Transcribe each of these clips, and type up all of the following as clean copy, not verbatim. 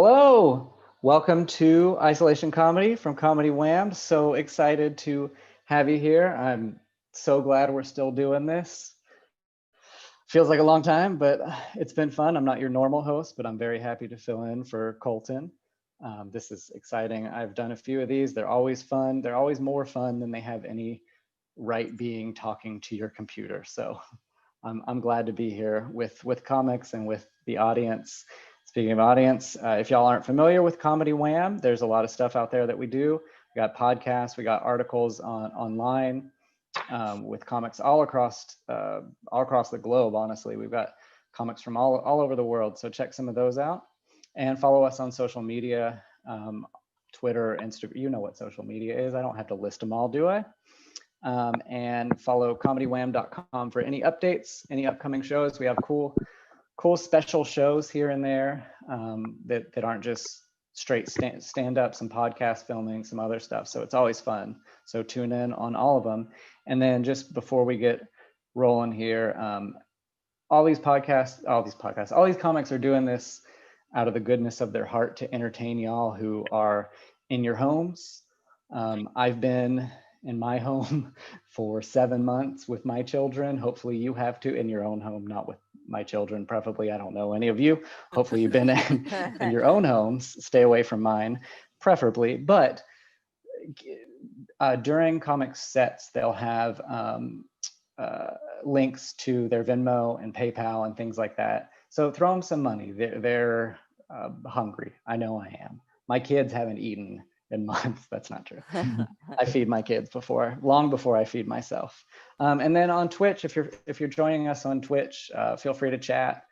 Hello, welcome to Isolation Comedy from Comedy Wham. So excited to have you here. I'm so glad we're still doing this. Feels like a long time, but it's been fun. I'm not your normal host, but I'm very happy to fill in for Colton. This is exciting. I've done a few of these. They're always fun. They're always more fun than they have any right being talking to your computer. So I'm glad to be here with comics and with the audience. Speaking of audience, if y'all aren't familiar with Comedy Wham, there's a lot of stuff out there that we do. We got podcasts, we got articles online with comics all across the globe. Honestly, we've got comics from all over the world. So check some of those out, and follow us on social media, Twitter, Instagram. You know what social media is. I don't have to list them all, do I? And follow comedywham.com for any updates, any upcoming shows. We have cool special shows here and there that aren't just straight stand-ups and podcast filming, some other stuff. So it's always fun. So tune in on all of them. And then just before we get rolling here, all these comics are doing this out of the goodness of their heart to entertain y'all who are in your homes. I've been in my home for 7 months with my children. Hopefully you have too, in your own home, not with my children, preferably. I don't know any of you. Hopefully you've been in your own homes. Stay away from mine, preferably. But during comic sets, they'll have links to their Venmo and PayPal and things like that. So throw them some money. They're hungry. I know I am. My kids haven't eaten in months. That's not true. I feed my kids long before I feed myself. And then on Twitch, if you're joining us on Twitch, feel free to chat.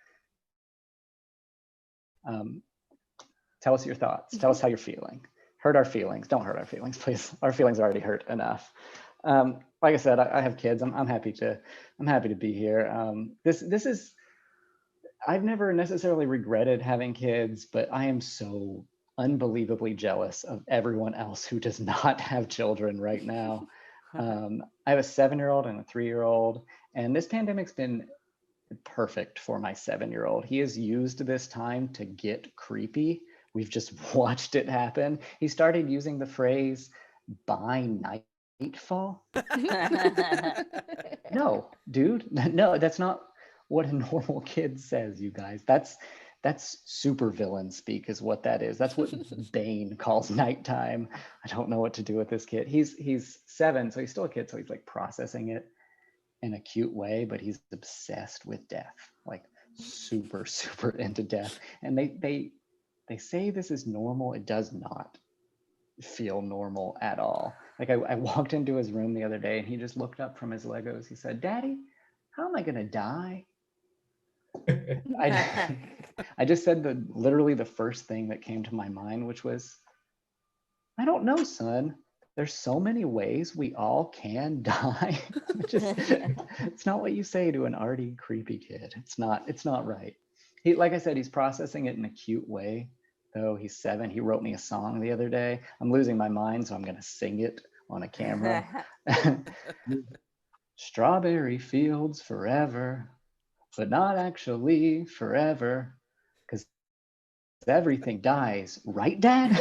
Tell us your thoughts. Tell us how you're feeling. Hurt our feelings. Don't hurt our feelings, please. Our feelings are already hurt enough. Like I said, I have kids. I'm happy to be here. This is. I've never necessarily regretted having kids, but I am so unbelievably jealous of everyone else who does not have children right now. I have a 7-year-old and a 3-year-old, and this pandemic's been perfect for my 7-year-old. He has used this time to get creepy. We've just watched it happen. He started using the phrase by nightfall. No, dude, no, that's not what a normal kid says, you guys. That's supervillain speak is what that is. That's what Bane calls nighttime. I don't know what to do with this kid. He's 7, so he's still a kid, so he's like processing it in a cute way, but he's obsessed with death, like super into death. And they say this is normal. It does not feel normal at all. Like I walked into his room the other day and he just looked up from his Legos. He said, "Daddy, how am I gonna die?" I just said literally the first thing that came to my mind, which was, I don't know, son. There's so many ways we all can die. It's not what you say to an already creepy kid. It's not right. Like I said, he's processing it in a cute way, though. He's 7. He wrote me a song the other day. I'm losing my mind, so I'm gonna sing it on a camera. Strawberry fields forever, but not actually forever, because everything dies, right, Dad?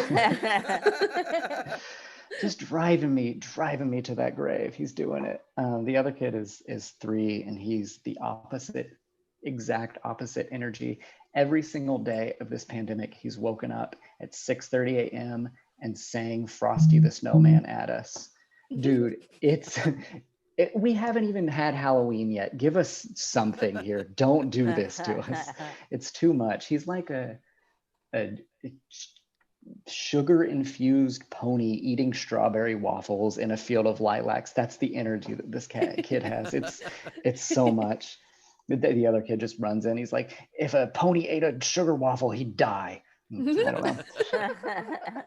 Just driving me to that grave. He's doing it. The other kid is 3, and he's the exact opposite energy. Every single day of this pandemic, he's woken up at 6:30 a.m. and sang Frosty the Snowman at us. Dude, we haven't even had Halloween yet. Give us something here. Don't do this to us. It's too much. He's like a sugar-infused pony eating strawberry waffles in a field of lilacs. That's the energy that this kid has. It's so much. The other kid just runs in. He's like, if a pony ate a sugar waffle, he'd die. I don't know.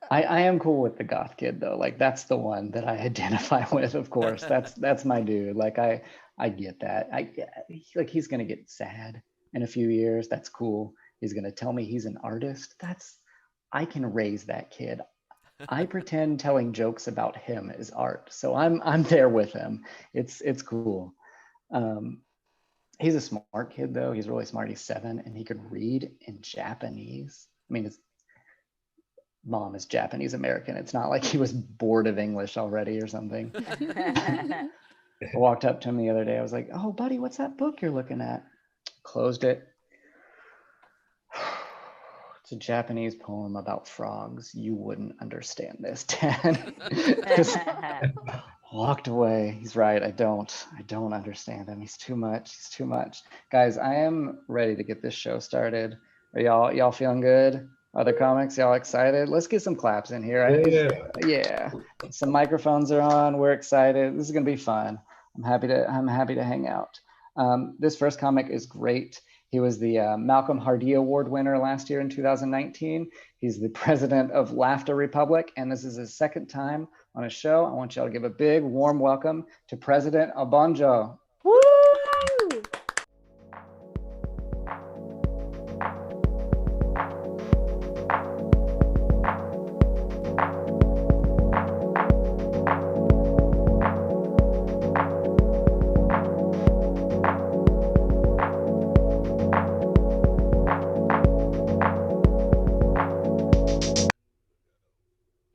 I am cool with the goth kid though. Like that's the one that I identify with, of course. That's my dude. Like I get that. Like he's gonna get sad in a few years. That's cool. He's gonna tell me he's an artist. I can raise that kid. I pretend telling jokes about him is art. So I'm there with him. It's cool. He's a smart kid though. He's really smart. He's 7 and he could read in Japanese. I mean, mom is Japanese American. It's not like he was bored of English already or something. I walked up to him the other day. I was like, "Oh, buddy, what's that book you're looking at?" Closed it. It's a Japanese poem about frogs. You wouldn't understand this, Dad. Just walked away. He's right. I don't understand him. He's too much. He's too much. Guys, I am ready to get this show started. Are y'all feeling good? Other comics, y'all excited? Let's get some claps in here. Yeah. Some microphones are on. We're excited. This is gonna be fun. I'm happy to hang out. This first comic is great. He was the Malcolm Hardee Award winner last year in 2019. He's the president of Laughter Republic, and this is his second time on a show. I want y'all to give a big, warm welcome to President Obonjo. Woo!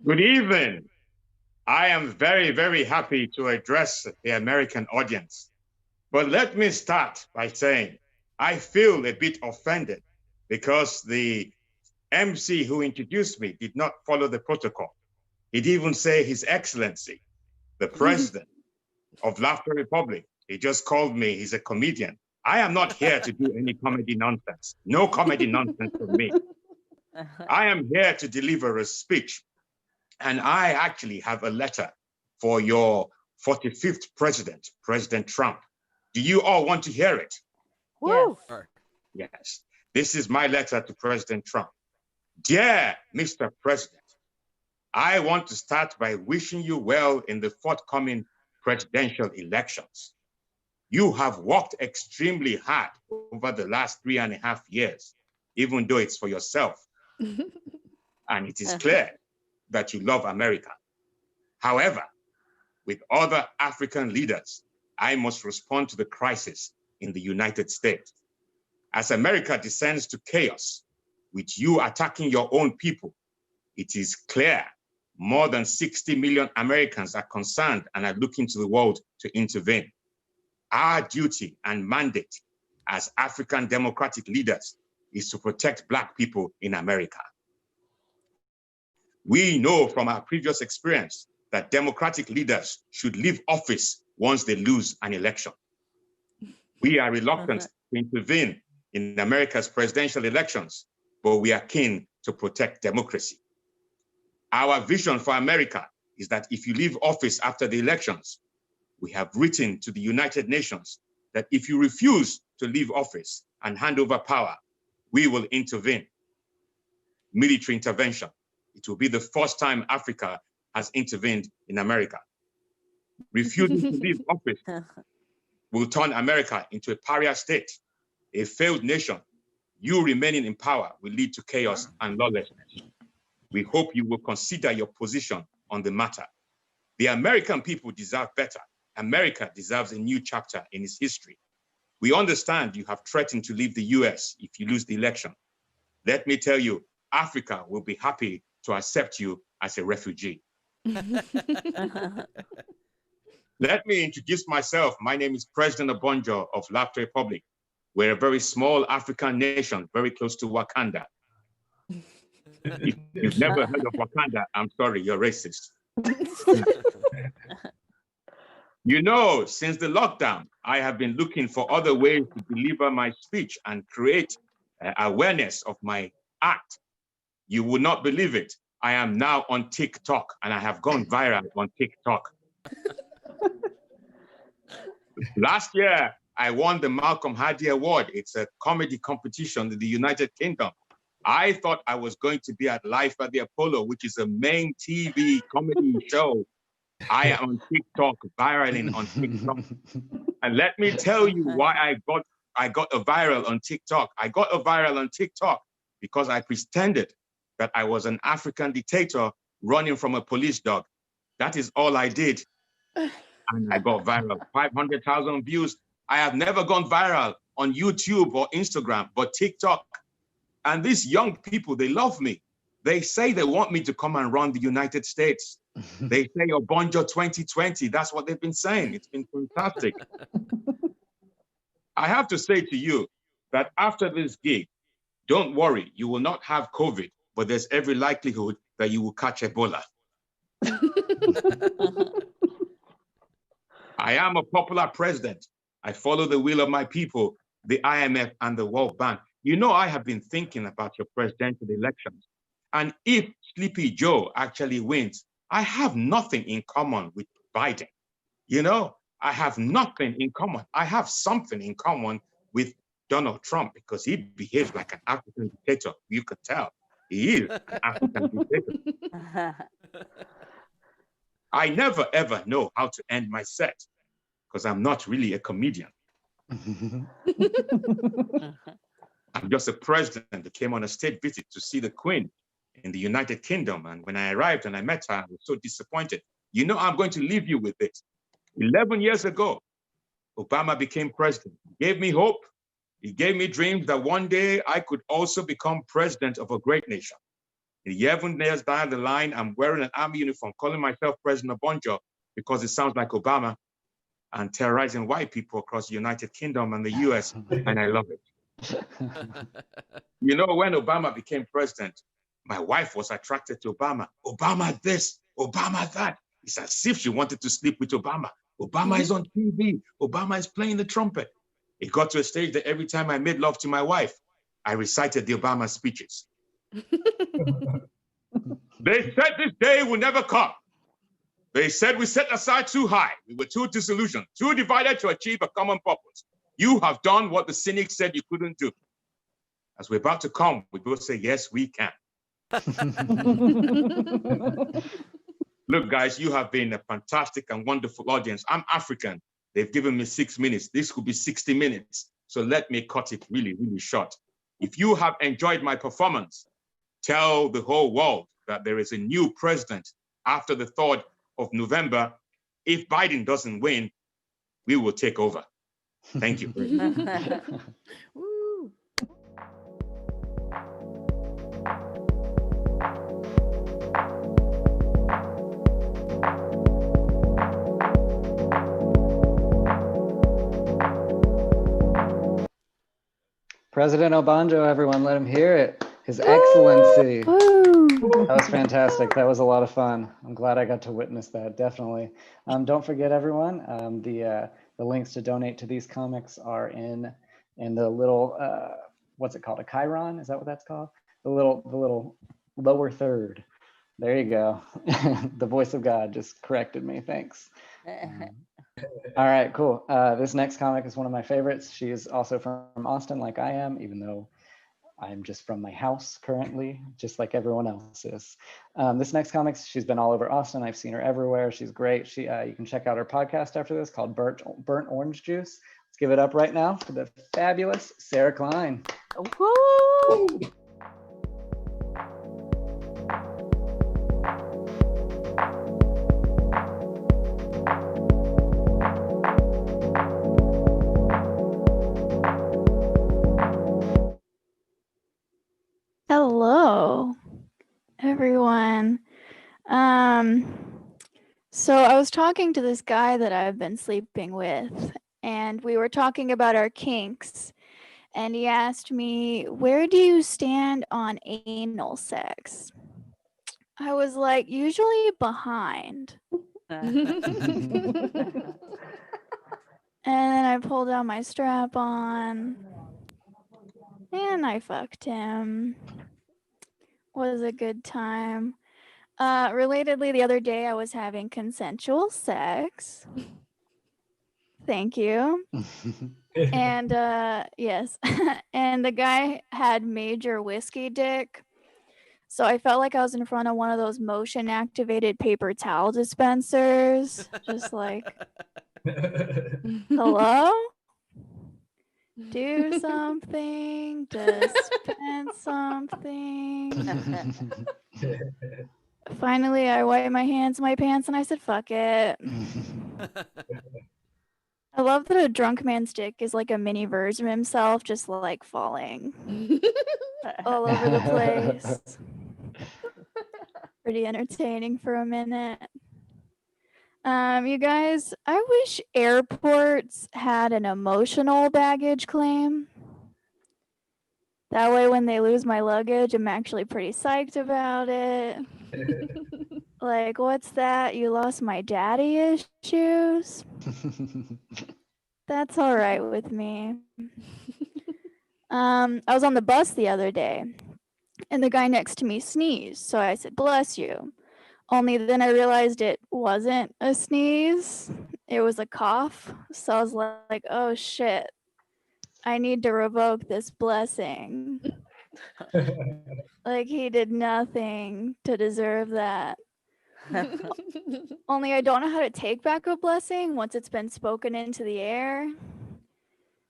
Good evening. I am very, very happy to address the American audience. But let me start by saying I feel a bit offended because the MC who introduced me did not follow the protocol. He didn't even say His Excellency, the President of Laughter Republic. He just called me, he's a comedian. I am not here to do any comedy nonsense. No comedy nonsense for me. I am here to deliver a speech. And I actually have a letter for your 45th president, President Trump. Do you all want to hear it? Yes. Yes. This is my letter to President Trump. Dear Mr. President, I want to start by wishing you well in the forthcoming presidential elections. You have worked extremely hard over the last 3.5 years, even though it's for yourself. And it is clear that you love America. However, with other African leaders, I must respond to the crisis in the United States. As America descends to chaos, with you attacking your own people, it is clear more than 60 million Americans are concerned and are looking to the world to intervene. Our duty and mandate as African democratic leaders is to protect Black people in America. We know from our previous experience that democratic leaders should leave office once they lose an election. We are reluctant to intervene in America's presidential elections, but we are keen to protect democracy. Our vision for America is that if you leave office after the elections, we have written to the United Nations that if you refuse to leave office and hand over power, we will intervene. Military intervention. It will be the first time Africa has intervened in America. Refusing to leave office will turn America into a pariah state, a failed nation. You remaining in power will lead to chaos and lawlessness. We hope you will consider your position on the matter. The American people deserve better. America deserves a new chapter in its history. We understand you have threatened to leave the US if you lose the election. Let me tell you, Africa will be happy to accept you as a refugee. Let me introduce myself. My name is President Obonjo of Laughter Republic. We're a very small African nation, very close to Wakanda. If you've never heard of Wakanda, I'm sorry, you're racist. You know, since the lockdown, I have been looking for other ways to deliver my speech and create awareness of my art. You would not believe it. I am now on TikTok and I have gone viral on TikTok. Last year, I won the Malcolm Hardee Award. It's a comedy competition in the United Kingdom. I thought I was going to be at Life at the Apollo, which is a main TV comedy show. I am on TikTok, viraling on TikTok. And let me tell you why I got a viral on TikTok. I got a viral on TikTok because I pretended that I was an African dictator running from a police dog. That is all I did. And I got viral, 500,000 views. I have never gone viral on YouTube or Instagram, but TikTok. And these young people, they love me. They say they want me to come and run the United States. They say Obanjo 2020. That's what they've been saying. It's been fantastic. I have to say to you that after this gig, don't worry, you will not have COVID, but there's every likelihood that you will catch Ebola. I am a popular president. I follow the will of my people, the IMF and the World Bank. You know, I have been thinking about your presidential elections. And if Sleepy Joe actually wins, I have nothing in common with Biden. You know, I have nothing in common. I have something in common with Donald Trump because he behaves like an African dictator. You could tell he is an African dictator. I never ever know how to end my set because I'm not really a comedian. I'm just a president that came on a state visit to see the Queen in the United Kingdom. And when I arrived and I met her, I was so disappointed. You know, I'm going to leave you with this. 11 years ago, Obama became president. He gave me hope. He gave me dreams that one day I could also become president of a great nation. 11 years down the line, I'm wearing an army uniform, calling myself President Obanjo because it sounds like Obama, and terrorizing white people across the United Kingdom and the US, and I love it. You know, when Obama became president, my wife was attracted to Obama. Obama this, Obama that. It's as if she wanted to sleep with Obama. Obama is on TV. Obama is playing the trumpet. It got to a stage that every time I made love to my wife, I recited the Obama speeches. They said this day will never come. They said we set aside too high. We were too disillusioned, too divided to achieve a common purpose. You have done what the cynics said you couldn't do. As we're about to come, we both say, yes, we can. Look, guys, you have been a fantastic and wonderful audience. I'm African. They've given me 6 minutes. This could be 60 minutes. So let me cut it really, really short. If you have enjoyed my performance, tell the whole world that there is a new president after the 3rd of November. If Biden doesn't win, we will take over. Thank you. President Obanjo, everyone, let him hear it. His Excellency. That was fantastic. That was a lot of fun. I'm glad I got to witness that, definitely. Don't forget, everyone, the links to donate to these comics are in the little, what's it called, a chyron? Is that what that's called? The little lower third. There you go. The voice of God just corrected me, thanks. All right, cool. This next comic is one of my favorites. She is also from Austin, like I am, even though I'm just from my house currently, just like everyone else is. This next comic, she's been all over Austin. I've seen her everywhere. She's great. You can check out her podcast after this called Burnt Orange Juice. Let's give it up right now for the fabulous Sarah Klein. Woo! Hello, everyone. So I was talking to this guy that I've been sleeping with, and we were talking about our kinks, and he asked me, where do you stand on anal sex? I was like, usually behind. And then I pulled out my strap on, and I fucked him. Was a good time. Relatedly, the other day I was having consensual sex. Thank you. And yes, and the guy had major whiskey dick. So I felt like I was in front of one of those motion activated paper towel dispensers. Just like, hello? Do something, dispense something. Finally, I wiped my hands in my pants and I said, fuck it. I love that a drunk man's dick is like a mini version of himself, just like falling all over the place. Pretty entertaining for a minute. You guys, I wish airports had an emotional baggage claim. That way, when they lose my luggage, I'm actually pretty psyched about it. Like, what's that? You lost my daddy issues? That's all right with me. I was on the bus the other day, and the guy next to me sneezed. So I said, "Bless you." Only then I realized it wasn't a sneeze. It was a cough. So I was like, oh shit. I need to revoke this blessing. Like he did nothing to deserve that. Only I don't know how to take back a blessing once it's been spoken into the air.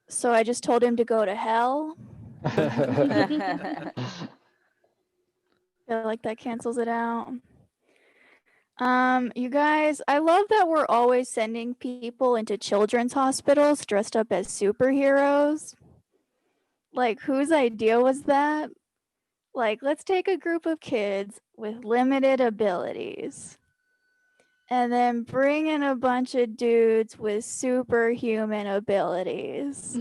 So I just told him to go to hell. I feel like that cancels it out. You guys, I love that we're always sending people into children's hospitals dressed up as superheroes. Like, whose idea was that? Like, let's take a group of kids with limited abilities and then bring in a bunch of dudes with superhuman abilities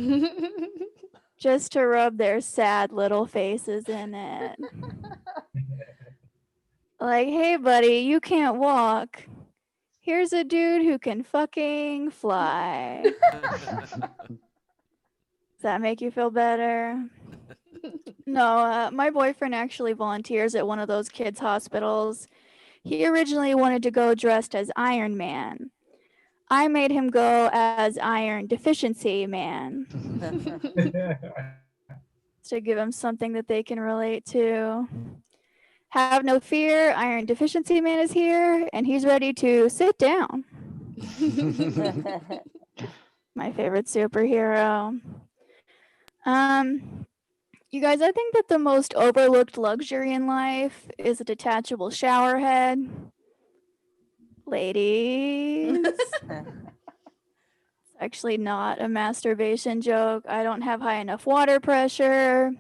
just to rub their sad little faces in it. Like, hey, buddy, you can't walk. Here's a dude who can fucking fly. Does that make you feel better? No, my boyfriend actually volunteers at one of those kids' hospitals. He originally wanted to go dressed as Iron Man. I made him go as Iron Deficiency Man to give him something that they can relate to. Have no fear, Iron Deficiency Man is here, and he's ready to sit down. My favorite superhero. You guys, I think that the most overlooked luxury in life is a detachable shower head. Ladies. It's actually not a masturbation joke. I don't have high enough water pressure.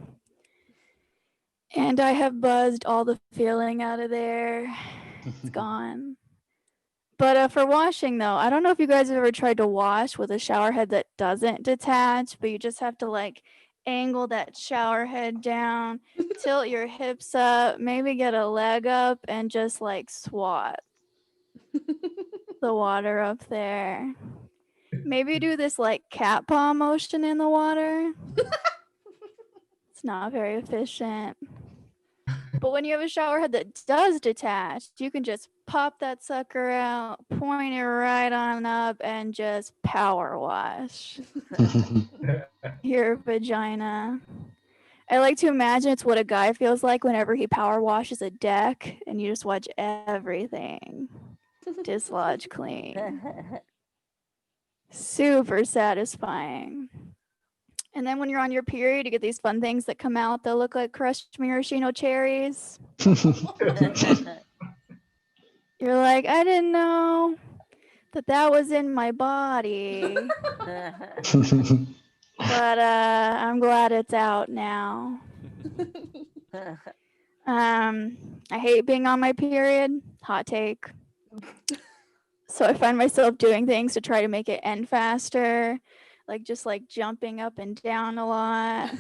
And I have buzzed all the feeling out of there. It's gone. But for washing, though, I don't know if you guys have ever tried to wash with a shower head that doesn't detach, but you just have to like angle that shower head down, tilt your hips up, maybe get a leg up, and just like swat the water up there. Maybe do this like cat paw motion in the water. It's not very efficient. But when you have a shower head that does detach, you can just pop that sucker out, point it right on up, and just power wash your vagina. I like to imagine it's what a guy feels like whenever he power washes a deck and you just watch everything dislodge clean. Super satisfying. And then when you're on your period, you get these fun things that come out that look like crushed maraschino cherries. You're like, I didn't know that was in my body. But I'm glad it's out now. I hate being on my period. Hot take. So I find myself doing things to try to make it end faster. Like just like jumping up and down a lot.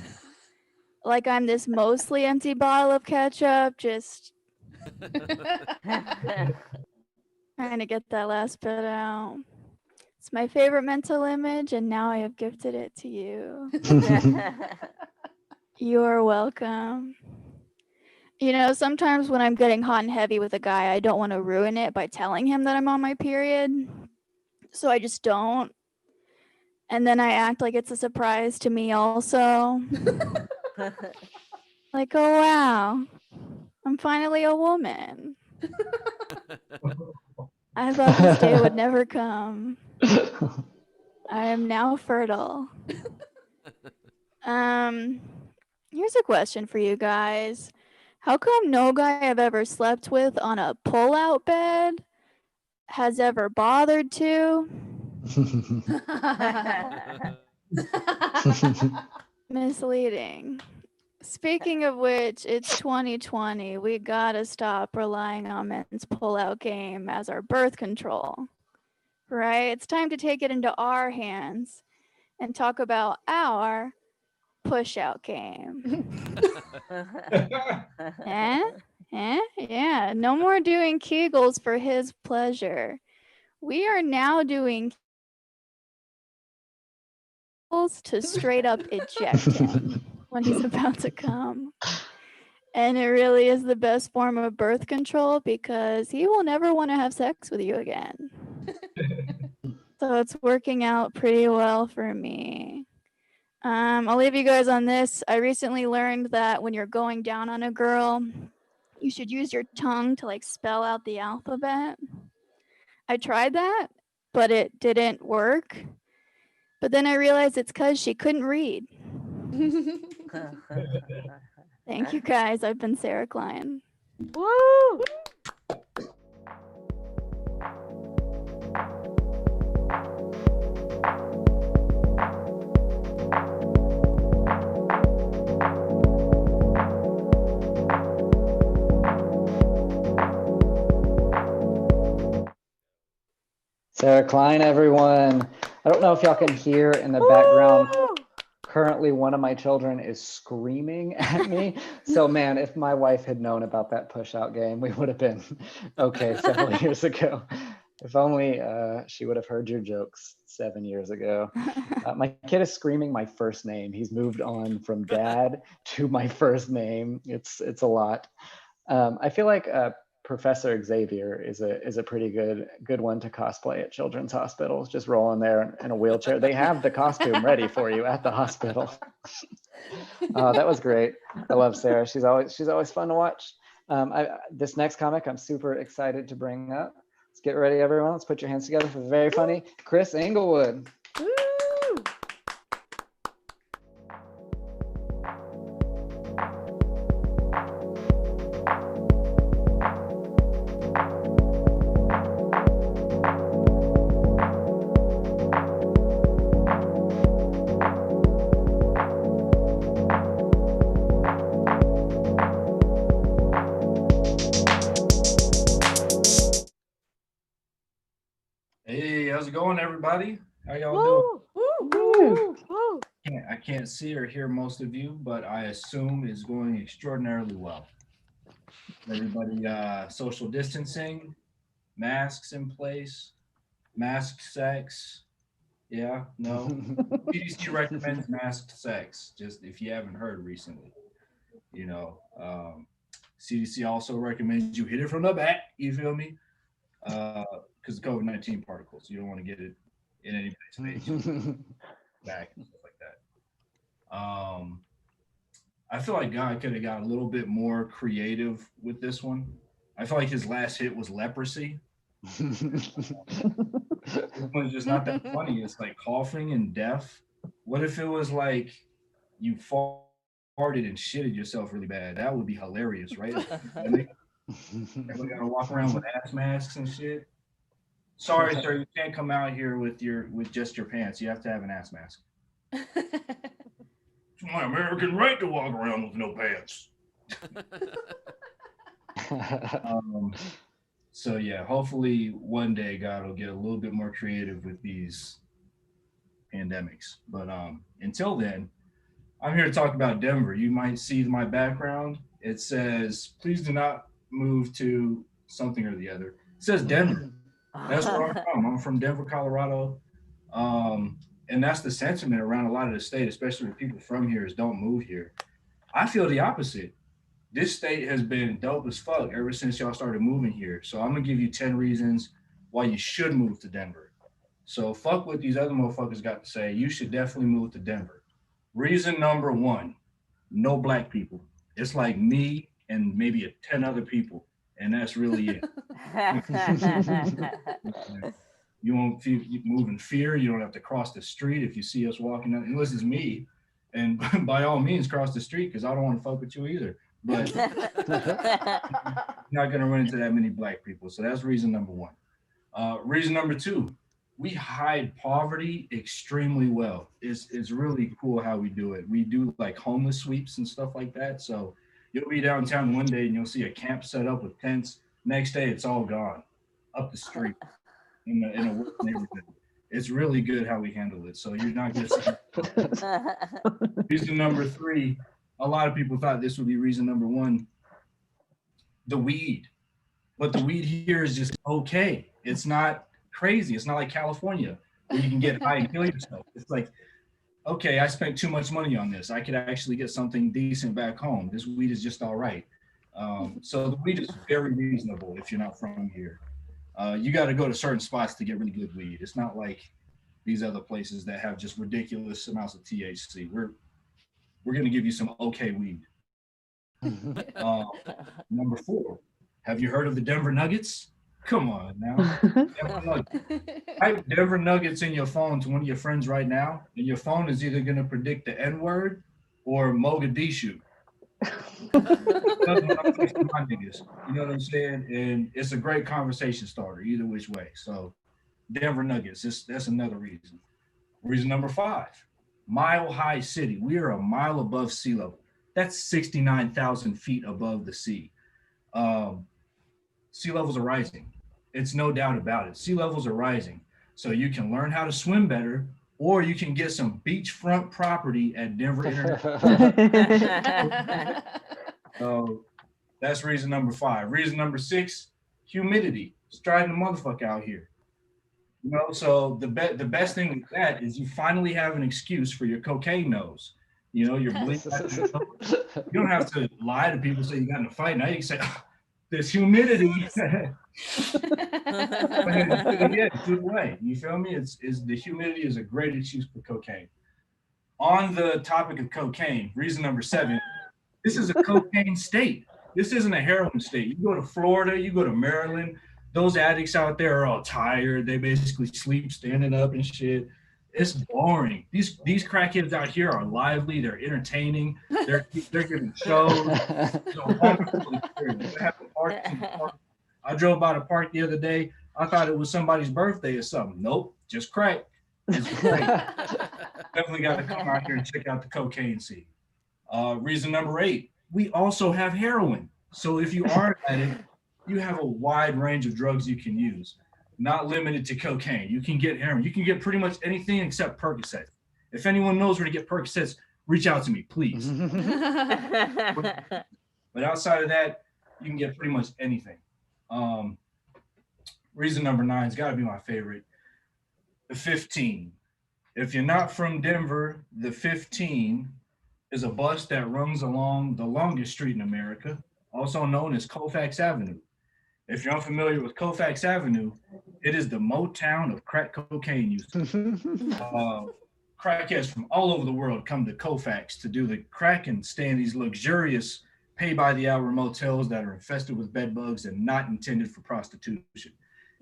Like I'm this mostly empty bottle of ketchup, just trying to get that last bit out. It's my favorite mental image, and now I have gifted it to you. You're welcome. You know, sometimes when I'm getting hot and heavy with a guy, I don't want to ruin it by telling him that I'm on my period. So I just don't. And then I act like it's a surprise to me also. Like, oh wow, I'm finally a woman. I thought this day would never come. I am now fertile. Here's a question for you guys. How come no guy I've ever slept with on a pull-out bed has ever bothered to? Misleading. Speaking of which, it's 2020. We gotta stop relying on men's pullout game as our birth control, right? It's time to take it into our hands and talk about our push-out game. Yeah, no more doing Kegels for his pleasure. We are now doing Kegels to straight up eject him when he's about to come. And it really is the best form of birth control because he will never want to have sex with you again. So it's working out pretty well for me. I'll leave you guys on this. I recently learned that when you're going down on a girl, you should use your tongue to like spell out the alphabet. I tried that, but it didn't work. But then I realized it's because she couldn't read. Thank you guys. I've been Sarah Klein. Woo! Sarah Klein, everyone. I don't know if y'all can hear in the background. Woo! Currently, one of my children is screaming at me. So, man, if my wife had known about that push-out game, we would have been okay several years ago. If only she would have heard your jokes 7 years ago. My kid is screaming my first name. He's moved on from dad to my first name. It's a lot. I feel like Professor Xavier is a pretty good one to cosplay at children's hospitals. Just roll in there in a wheelchair. They have the costume ready for you at the hospital. That was great. I love Sarah. She's always fun to watch. This next comic I'm super excited to bring up. Let's get ready, everyone. Let's put your hands together for the very funny Chris Englewood. Woo! Hey, how's it going, everybody? How y'all doing? Woo! Woo! Woo! I can't see or hear most of you, but I assume it's going extraordinarily well. Everybody, social distancing, masks in place, masked sex. Yeah, no. CDC recommends masked sex, just if you haven't heard recently. You know, CDC also recommends you hit it from the back. You feel me? Because of COVID-19 particles, you don't want to get it in anybody's face, back and stuff like that. I feel like God could have got a little bit more creative with this one. I feel like his last hit was leprosy. This one's just not that funny. It's like coughing and death. What if it was like you farted and shitted yourself really bad? That would be hilarious, right? We gotta walk around with ass masks and shit. Sorry, sir, you can't come out here with just your pants. You have to have an ass mask. It's my American right to walk around with no pants. So yeah, hopefully one day God will get a little bit more creative with these pandemics. But until then, I'm here to talk about Denver. You might see my background. It says, please do not move to something or the other. It says Denver. That's where I'm from. I'm from Denver, Colorado. And that's the sentiment around a lot of the state, especially with people from here, is don't move here. I feel the opposite. This state has been dope as fuck ever since y'all started moving here. So I'm gonna give you 10 reasons why you should move to Denver. So fuck what these other motherfuckers got to say. You should definitely move to Denver. Reason number 1, no black people. It's like me and maybe 10 other people, and that's really it. You won't move in fear. You don't have to cross the street if you see us walking out. Unless it's me, and by all means, cross the street because I don't want to fuck with you either. But you're not gonna run into that many black people. So that's reason number 1. Reason number 2, we hide poverty extremely well. It's really cool how we do it. We do like homeless sweeps and stuff like that. So you'll be downtown one day and you'll see a camp set up with tents. Next day, it's all gone up the street in a worse neighborhood. It's really good how we handle it. So you're not going to see. Reason number 3, a lot of people thought this would be reason number 1, the weed. But the weed here is just okay. It's not crazy. It's not like California where you can get high and kill yourself. It's like, okay, I spent too much money on this. I could actually get something decent back home. This weed is just all right. So the weed is very reasonable if you're not from here. You got to go to certain spots to get really good weed. It's not like these other places that have just ridiculous amounts of THC. We're going to give you some okay weed. Number 4, have you heard of the Denver Nuggets? Come on now. Denver Nuggets. Type Denver Nuggets in your phone to one of your friends right now, and your phone is either going to predict the N-word or Mogadishu. You know what I'm saying? And it's a great conversation starter either which way. So Denver Nuggets, that's another reason. Reason number 5, Mile High City. We are a mile above sea level. That's 69,000 feet above the sea. Sea levels are rising. It's no doubt about it. Sea levels are rising. So you can learn how to swim better, or you can get some beachfront property at Denver International. So that's reason number 5. Reason number 6, humidity. It's driving the motherfucker out here. You know, so the best thing with that is you finally have an excuse for your cocaine nose. You know, you're bleeding. You don't have to lie to people, say you got in a fight. Now you can say, oh, there's humidity. Yeah, do it away. You feel me? It's the humidity is a great excuse for cocaine. On the topic of cocaine, reason number 7, this is a cocaine state. This isn't a heroin state. You go to Florida, you go to Maryland, those addicts out there are all tired. They basically sleep standing up and shit. It's boring. These crackheads out here are lively. They're entertaining. They're giving shows. It's a wonderful experience. I drove by the park the other day. I thought it was somebody's birthday or something. Nope, just crack. It's great. Definitely got to come out here and check out the cocaine scene. Reason number 8, we also have heroin. So if you are an addict, you have a wide range of drugs you can use, not limited to cocaine. You can get heroin. You can get pretty much anything except Percocet. If anyone knows where to get Percocets, reach out to me, please. But outside of that, you can get pretty much anything. Reason number 9 has got to be my favorite. The 15. If you're not from Denver, the 15 is a bus that runs along the longest street in America, also known as Colfax Avenue. If you're unfamiliar with Colfax Avenue, it is the Motown of crack cocaine use. Crackheads from all over the world come to Colfax to do the crack and stay in these luxurious pay-by-the-hour motels that are infested with bed bugs and not intended for prostitution.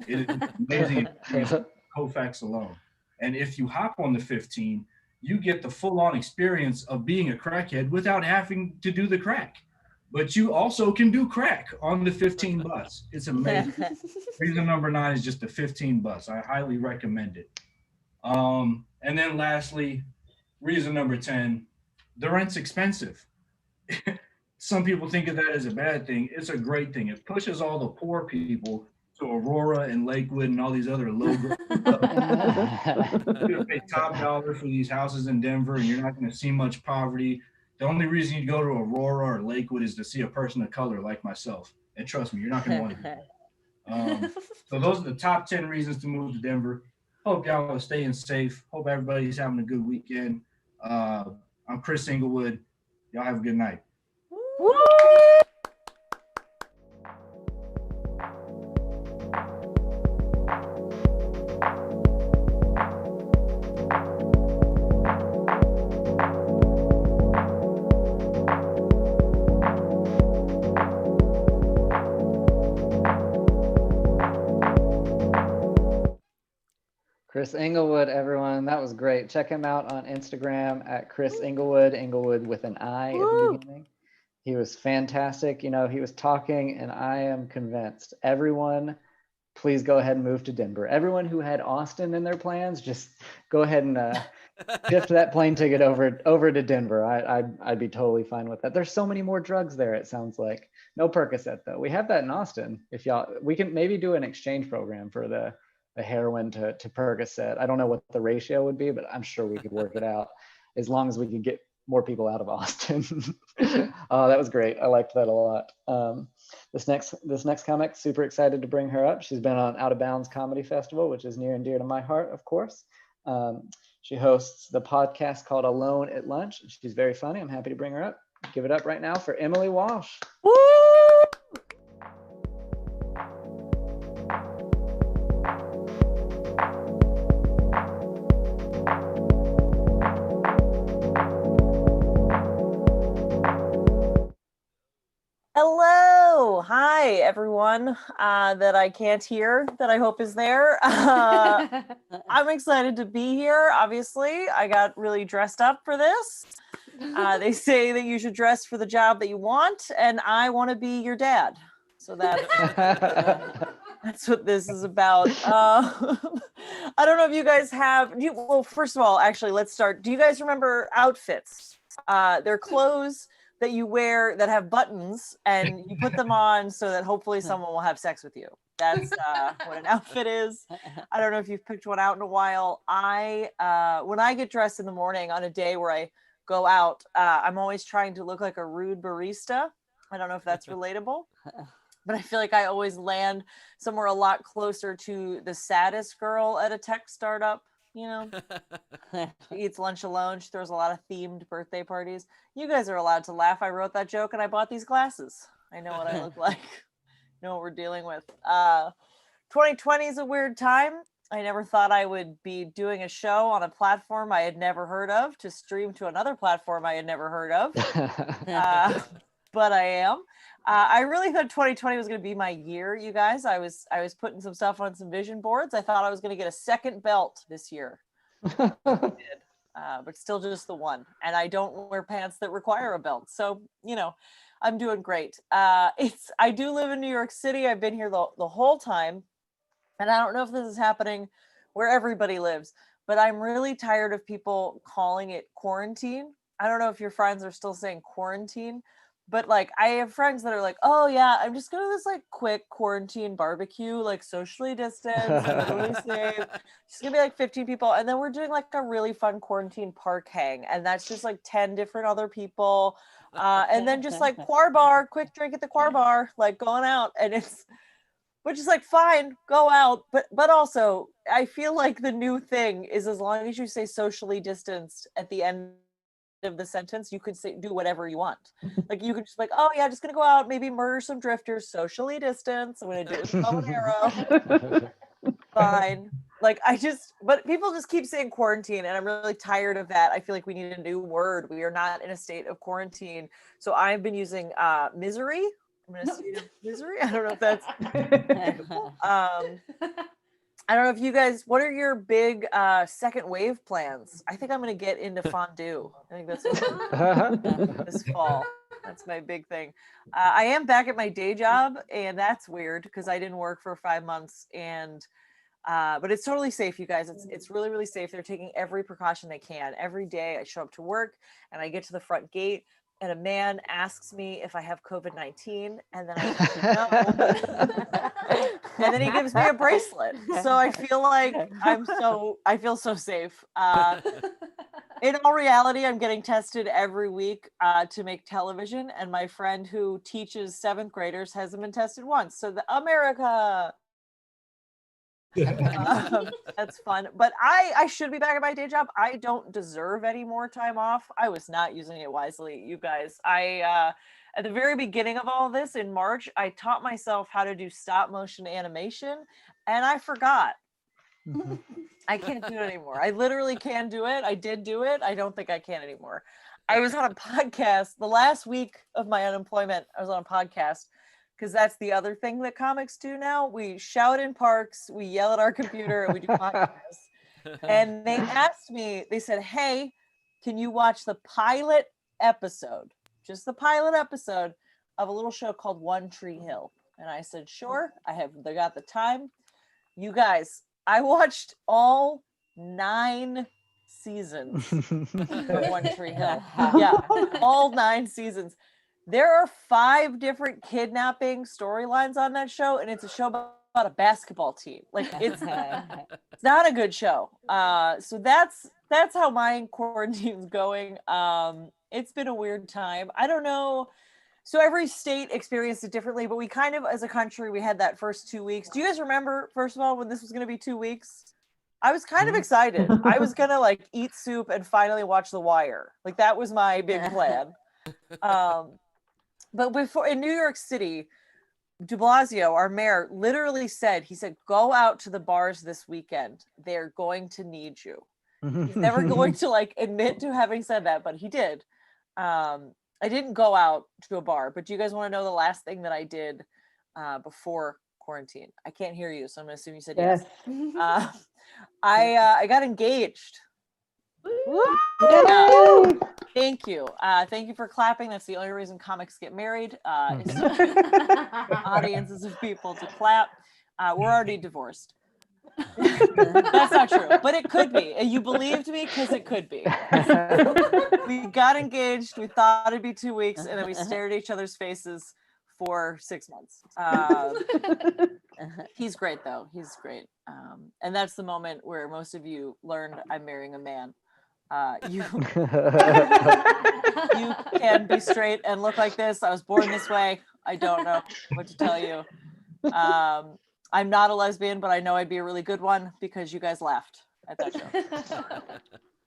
It is amazing experience Colfax alone. And if you hop on the 15, you get the full-on experience of being a crackhead without having to do the crack. But you also can do crack on the 15 bus. It's amazing. Reason number 9 is just the 15 bus. I highly recommend it. And then lastly, reason number 10, the rent's expensive. Some people think of that as a bad thing. It's a great thing. It pushes all the poor people to Aurora and Lakewood and all these other low growth. You're going to pay top dollar for these houses in Denver, and you're not going to see much poverty. The only reason you go to Aurora or Lakewood is to see a person of color like myself. And trust me, you're not going to want to do that. So those are the top 10 reasons to move to Denver. Hope y'all are staying safe. Hope everybody's having a good weekend. I'm Chris Inglewood. Y'all have a good night. Woo! Chris Inglewood, everyone. That was great. Check him out on Instagram at Chris Inglewood, Inglewood with an I at the beginning. He was fantastic. You know, he was talking, and I am convinced everyone please go ahead and move to Denver. Everyone who had Austin in their plans, just go ahead and shift that plane ticket over to Denver. I'd be totally fine with that. There's so many more drugs there. It sounds like no Percocet though. We have that in Austin. If y'all, we can maybe do an exchange program for the heroin to Percocet. I don't know what the ratio would be, but I'm sure we could work it out as long as we could get more people out of Austin. Oh, that was great. I liked that a lot. This next comic, super excited to bring her up. She's been on Out of Bounds Comedy Festival, which is near and dear to my heart, of course. She hosts the podcast called Alone at Lunch. She's very funny. I'm happy to bring her up. Give it up right now for Emily Walsh. Woo! Hello. Hi, everyone that I can't hear, that I hope is there. I'm excited to be here. Obviously, I got really dressed up for this. They say that you should dress for the job that you want, and I want to be your dad. So that's what this is about. I don't know if you guys have. Well, first of all, actually, let's start. Do you guys remember outfits? They're clothes that you wear that have buttons, and you put them on so that hopefully someone will have sex with you. That's what an outfit is. I don't know if you've picked one out in a while. When I get dressed in the morning on a day where I go out, I'm always trying to look like a rude barista. I don't know if that's relatable, but I feel like I always land somewhere a lot closer to the saddest girl at a tech startup. You know, she eats lunch alone. She throws a lot of themed birthday parties. You guys are allowed to laugh. I wrote that joke and I bought these glasses. I know what I look like. Know what we're dealing with. 2020 is a weird time. I never thought I would be doing a show on a platform I had never heard of to stream to another platform I had never heard of. But I am. I really thought 2020 was going to be my year, you guys. I was putting some stuff on some vision boards. I thought I was going to get a second belt this year. I did. But still just the one. And I don't wear pants that require a belt. So, you know, I'm doing great. I do live in New York City. I've been here the whole time. And I don't know if this is happening where everybody lives, but I'm really tired of people calling it quarantine. I don't know if your friends are still saying quarantine, but like I have friends that are like, oh yeah, I'm just going to this like quick quarantine barbecue, like socially distanced, totally safe. It's going to be like 15 people. And then we're doing like a really fun quarantine park hang. And that's just like 10 different other people. And then just like Quar Bar, quick drink at the Quar Bar, like going out. And it's, which is like fine, go out, but also I feel like the new thing is as long as you say socially distanced at the end of the sentence, you could say do whatever you want. Like you could just like, oh yeah, just gonna go out, maybe murder some drifters, socially distanced. I'm gonna do it with a bow and arrow. Fine. Like but people just keep saying quarantine, and I'm really tired of that. I feel like we need a new word. We are not in a state of quarantine. So I've been using misery. I'm in a state of misery. I don't know if that's I don't know if you guys, what are your big second wave plans? I think I'm going to get into fondue. I think that's what this fall. That's my big thing. I am back at my day job, and that's weird because I didn't work for 5 months, and but it's totally safe, you guys. It's really, really safe. They're taking every precaution they can. Every day I show up to work and I get to the front gate and a man asks me if I have COVID-19, and then I no. And then he gives me a bracelet. So I feel like I feel so safe. In all reality, I'm getting tested every week to make television, and my friend who teaches 7th graders hasn't been tested once. So America. That's fun, but I should be back at my day job. I don't deserve any more time off. I was not using it wisely, you guys. I at the very beginning of all this in March, I taught myself how to do stop motion animation, and I forgot. I can't do it anymore. I literally can do it. I did do it. I don't think I can anymore. I was on a podcast the last week of my unemployment. I was on a podcast because that's the other thing that comics do now. We shout in parks, we yell at our computer, and we do podcasts. And they asked me, they said, hey, can you watch the pilot episode, just the pilot episode of a little show called One Tree Hill? And I said, sure, they got the time. You guys, I watched all 9 seasons of One Tree Hill. Yeah, all 9 seasons. There are 5 different kidnapping storylines on that show, and it's a show about a basketball team. Like it's not a good show. So that's how my quarantine's going. It's been a weird time. I don't know. So every state experienced it differently, but we kind of, as a country, we had that first 2 weeks. Do you guys remember, first of all, when this was going to be 2 weeks? I was kind of excited. I was going to like eat soup and finally watch The Wire. Like that was my big plan. But before in New York City, de Blasio, our mayor, literally said, he said, go out to the bars this weekend. They're going to need you. He's never going to like admit to having said that, but he did. I didn't go out to a bar, but do you guys want to know the last thing that I did before quarantine? I can't hear you, so I'm gonna assume you said yes. I got engaged. Thank you. Thank you for clapping. That's the only reason comics get married. Is audiences of people to clap. We're already divorced. That's not true, but it could be. And you believed me because it could be. We got engaged. We thought it'd be 2 weeks, and then we stared at each other's faces for 6 months. He's great, though. He's great. And that's the moment where most of you learned I'm marrying a man. You can be straight and look like this. I was born this way. I don't know what to tell you. I'm not a lesbian, but I know I'd be a really good one because you guys laughed at that show.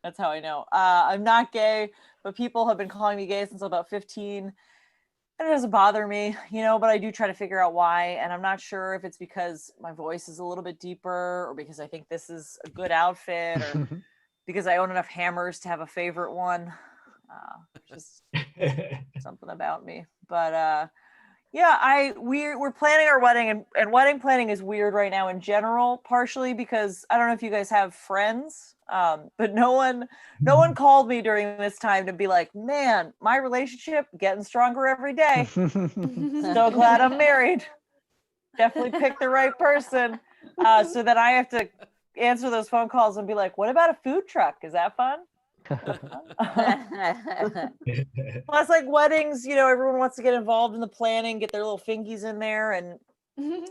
That's how I know. I'm not gay, but people have been calling me gay since about 15. And it doesn't bother me, but I do try to figure out why. And I'm not sure if it's because my voice is a little bit deeper or because I think this is a good outfit or because I own enough hammers to have a favorite one. Just something about me. But yeah, we're planning our wedding, and wedding planning is weird right now in general, partially because I don't know if you guys have friends, but no one called me during this time to be like, man, my relationship getting stronger every day. So glad I'm married. Definitely picked the right person. So that I have to answer those phone calls and be like, what about a food truck? Is that fun? Plus, like weddings, everyone wants to get involved in the planning, get their little fingies in there, and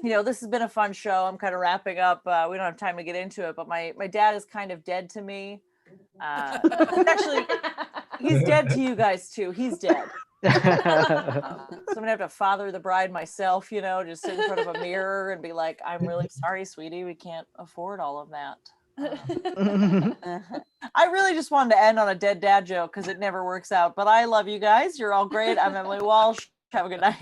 this has been a fun show. I'm kind of wrapping up. We don't have time to get into it, but my dad is kind of dead to me. Actually, he's dead to you guys too. He's dead. So I'm gonna have to father the bride myself, just sit in front of a mirror and be like, I'm really sorry, sweetie, we can't afford all of that. I really just wanted to end on a dead dad joke because it never works out, but I love you guys. You're all great. I'm Emily Walsh. Have a good night.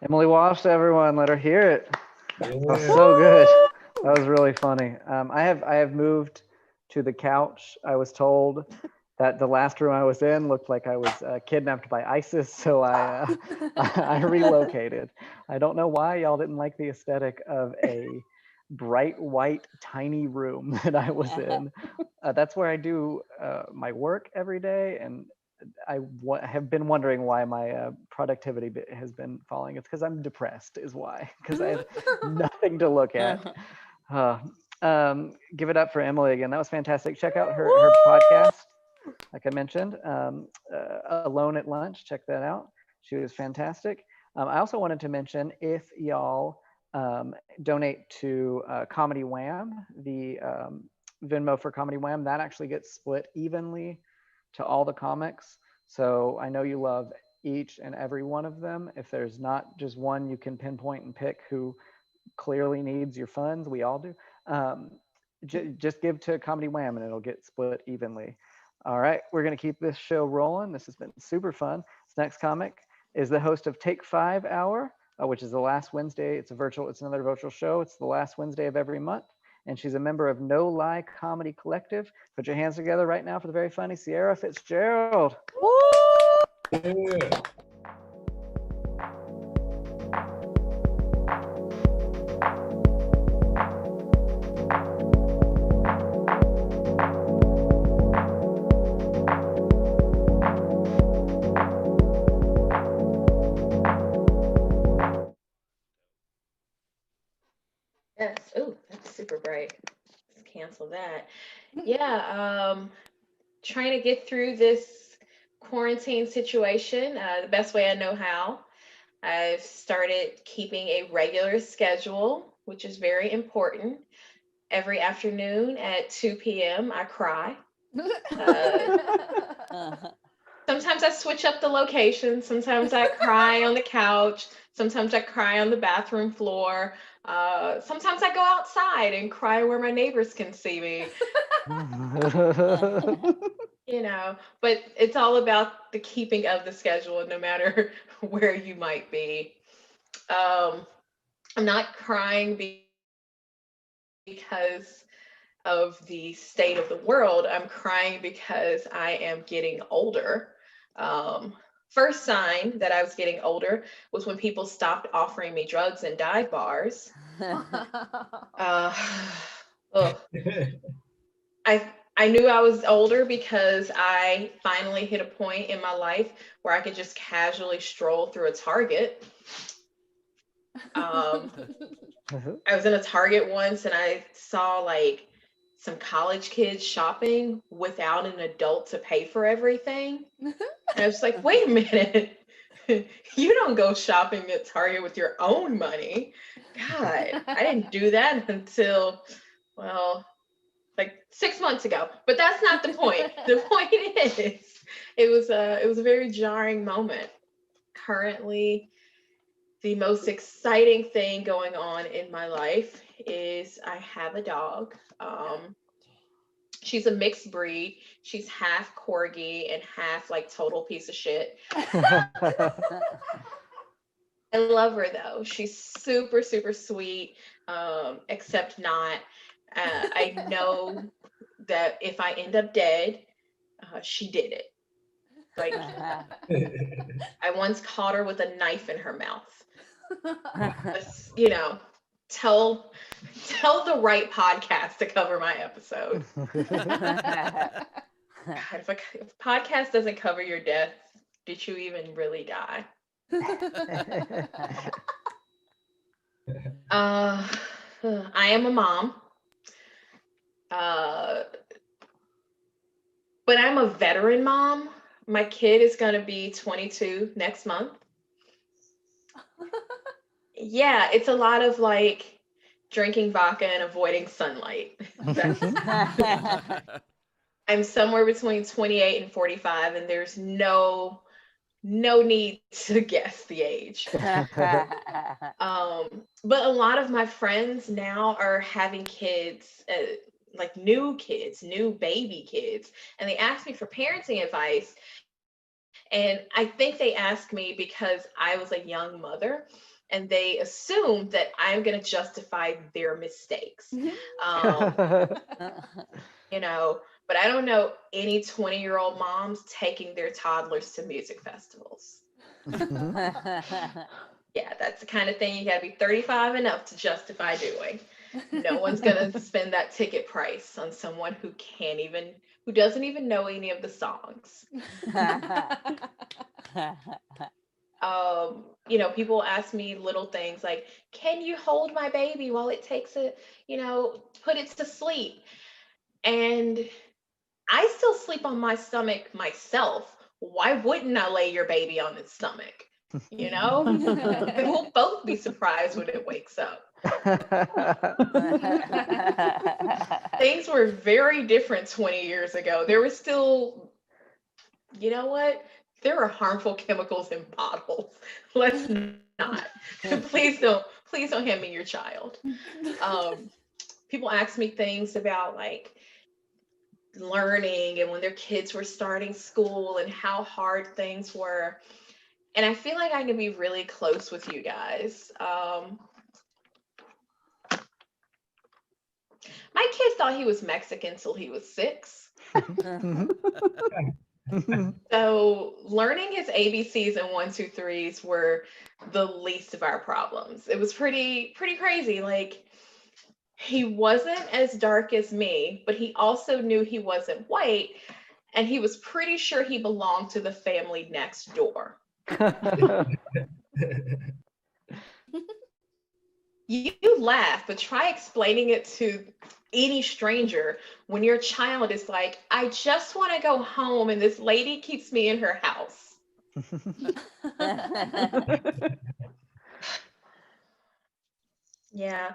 Emily Walsh, everyone, let her hear it. That was so good. That was really funny. I have moved to the couch. I was told that the last room I was in looked like I was kidnapped by ISIS, so I relocated. I don't know why y'all didn't like the aesthetic of a bright white tiny room that I was in. That's where I do my work every day, and I have been wondering why my productivity has been falling. It's because I'm depressed is why, because I have nothing to look at. Give it up for Emily again. That was fantastic. Check out her podcast, like I mentioned, Alone at Lunch. Check that out. She was fantastic. I also wanted to mention, if y'all donate to Comedy Wham, the Venmo for Comedy Wham, that actually gets split evenly to all the comics. So I know you love each and every one of them. If there's not just one you can pinpoint and pick who clearly needs your funds, we all do. Just give to Comedy Wham and it'll get split evenly. All right, we're gonna keep this show rolling. This has been super fun. This next comic is the host of Take 5 Hour, which is the last Wednesday. It's another virtual show. It's the last Wednesday of every month. and she's a member of No Lie Comedy Collective. Put your hands together right now for the very funny Sierra Fitzgerald. Yeah. Yes. Oh, that's super bright. Let's cancel that. Yeah. Trying to get through this quarantine situation the best way I know how. I've started keeping a regular schedule, which is very important. Every afternoon at 2 p.m., I cry. Sometimes I switch up the location. Sometimes I cry on the couch. Sometimes I cry on the bathroom floor. Sometimes I go outside and cry where my neighbors can see me. But it's all about the keeping of the schedule, no matter where you might be. I'm not crying because of the state of the world. I'm crying because I am getting older. First sign that I was getting older was when people stopped offering me drugs in dive bars. I knew I was older because I finally hit a point in my life where I could just casually stroll through a Target. I was in a Target once and I saw like some college kids shopping without an adult to pay for everything. And I was like, wait a minute. You don't go shopping at Target with your own money. God, I didn't do that until, well, like 6 months ago. But that's not the point. The point is, it was a very jarring moment. Currently, the most exciting thing going on in my life is I have a dog. She's a mixed breed. She's half corgi and half like total piece of shit. I love her though. She's super, super sweet, except not. I know that if I end up dead, she did it. Like, I once caught her with a knife in her mouth. Tell the right podcast to cover my episode. God, if a podcast doesn't cover your death, did you even really die? I am a mom. But I'm a veteran mom. My kid is going to be 22 next month. Yeah, it's a lot of like drinking vodka and avoiding sunlight. I'm somewhere between 28 and 45, and there's no need to guess the age. But a lot of my friends now are having kids, like new kids, new baby kids, and they ask me for parenting advice. And I think they asked me because I was a young mother, and they assumed that I'm going to justify their mistakes. But I don't know any 20-year-old moms taking their toddlers to music festivals. Yeah, that's the kind of thing you got to be 35 and up to justify doing. No one's going to spend that ticket price on someone who doesn't even know any of the songs. People ask me little things like, can you hold my baby while it takes put it to sleep? And I still sleep on my stomach myself. Why wouldn't I lay your baby on its stomach? We'll both be surprised when it wakes up. Things were very different 20 years ago. There was still, you know what? There are harmful chemicals in bottles. Let's not. Please don't hand me your child. People ask me things about like learning and when their kids were starting school and how hard things were. And I feel like I can be really close with you guys. thought he was Mexican until he was 6. So learning his ABCs and 1, 2, 3s were the least of our problems. It was pretty crazy. Like, he wasn't as dark as me, but he also knew he wasn't white, and he was pretty sure he belonged to the family next door. You laugh, but try explaining it to any stranger when your child is like, I just want to go home and this lady keeps me in her house. Yeah.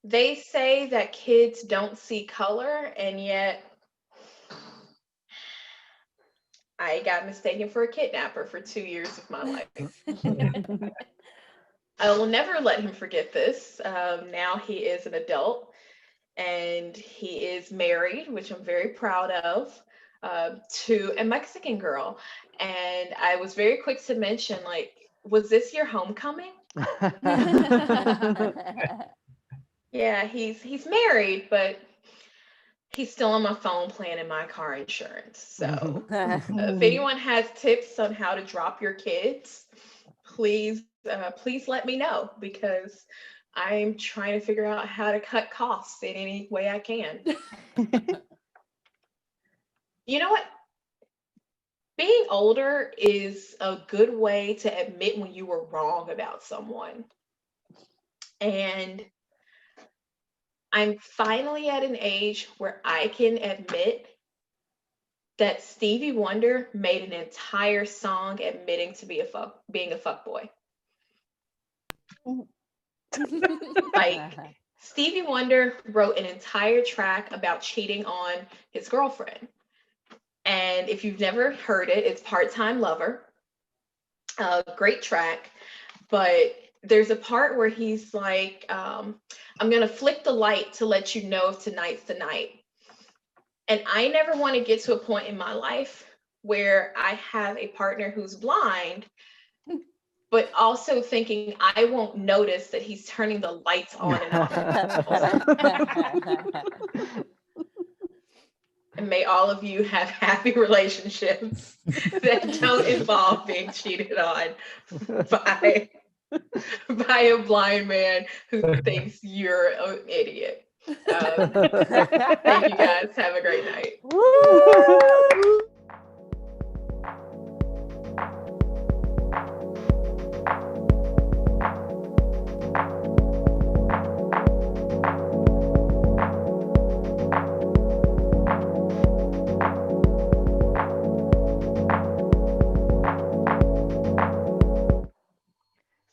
They say that kids don't see color, and yet I got mistaken for a kidnapper for 2 years of my life. I will never let him forget this. Now he is an adult and he is married, which I'm very proud of, to a Mexican girl. And I was very quick to mention, like, was this your homecoming? Yeah, he's married, but he's still on my phone plan and my car insurance. So if anyone has tips on how to drop your kids, please let me know, because I'm trying to figure out how to cut costs in any way I can. You know what? Being older is a good way to admit when you were wrong about someone. And I'm finally at an age where I can admit that Stevie Wonder made an entire song admitting to being a fuckboy. Like, Stevie Wonder wrote an entire track about cheating on his girlfriend. And if you've never heard it, it's Part-Time Lover. Great track. But there's a part where he's like, I'm going to flick the light to let you know if tonight's the night. And I never want to get to a point in my life where I have a partner who's blind, but also thinking I won't notice that he's turning the lights on and off. And may all of you have happy relationships that don't involve being cheated on by a blind man who thinks you're an idiot. Thank you guys. Have a great night.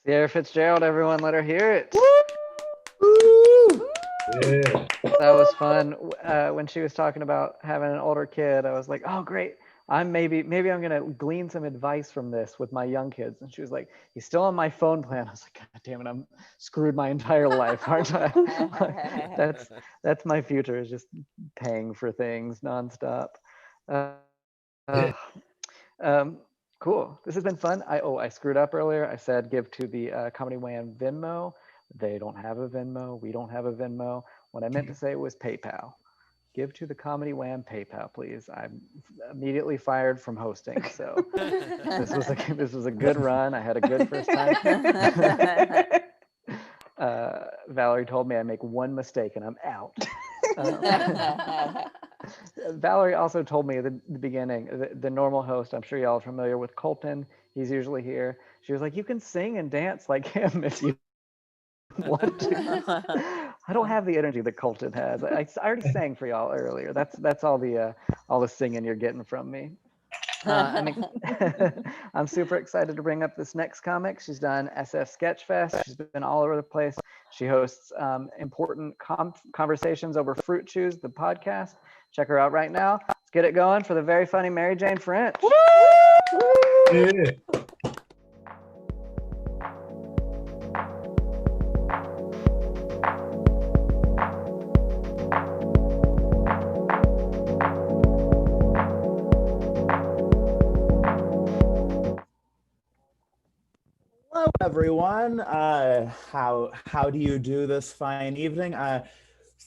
Sierra Fitzgerald, everyone, let her hear it. Yeah. That was fun. When she was talking about having an older kid, I was like, oh, great. Maybe I'm going to glean some advice from this with my young kids. And she was like, he's still on my phone plan. I was like, God damn it, I'm screwed my entire life, aren't I? That's my future, is just paying for things nonstop. Cool. This has been fun. I screwed up earlier. I said give to the Comedy Wham Venmo. They don't have a Venmo. We don't have a Venmo. What I meant to say was PayPal. Give to the Comedy Wham PayPal, please. I'm immediately fired from hosting. So this was a good run. I had a good first time. Valerie told me I make one mistake and I'm out. Valerie also told me at the beginning, the normal host, I'm sure y'all are familiar with Colton. He's usually here. She was like, you can sing and dance like him if you want to. I don't have the energy that Colton has. I already sang for y'all earlier. That's all the singing you're getting from me. I'm super excited to bring up this next comic. She's done SF Sketchfest. She's been all over the place. She hosts important conversations over Fruit Chews, the podcast. Check her out right now. Let's get it going for the very funny Mary Jane French. Yeah. Hello, everyone. How do you do this fine evening?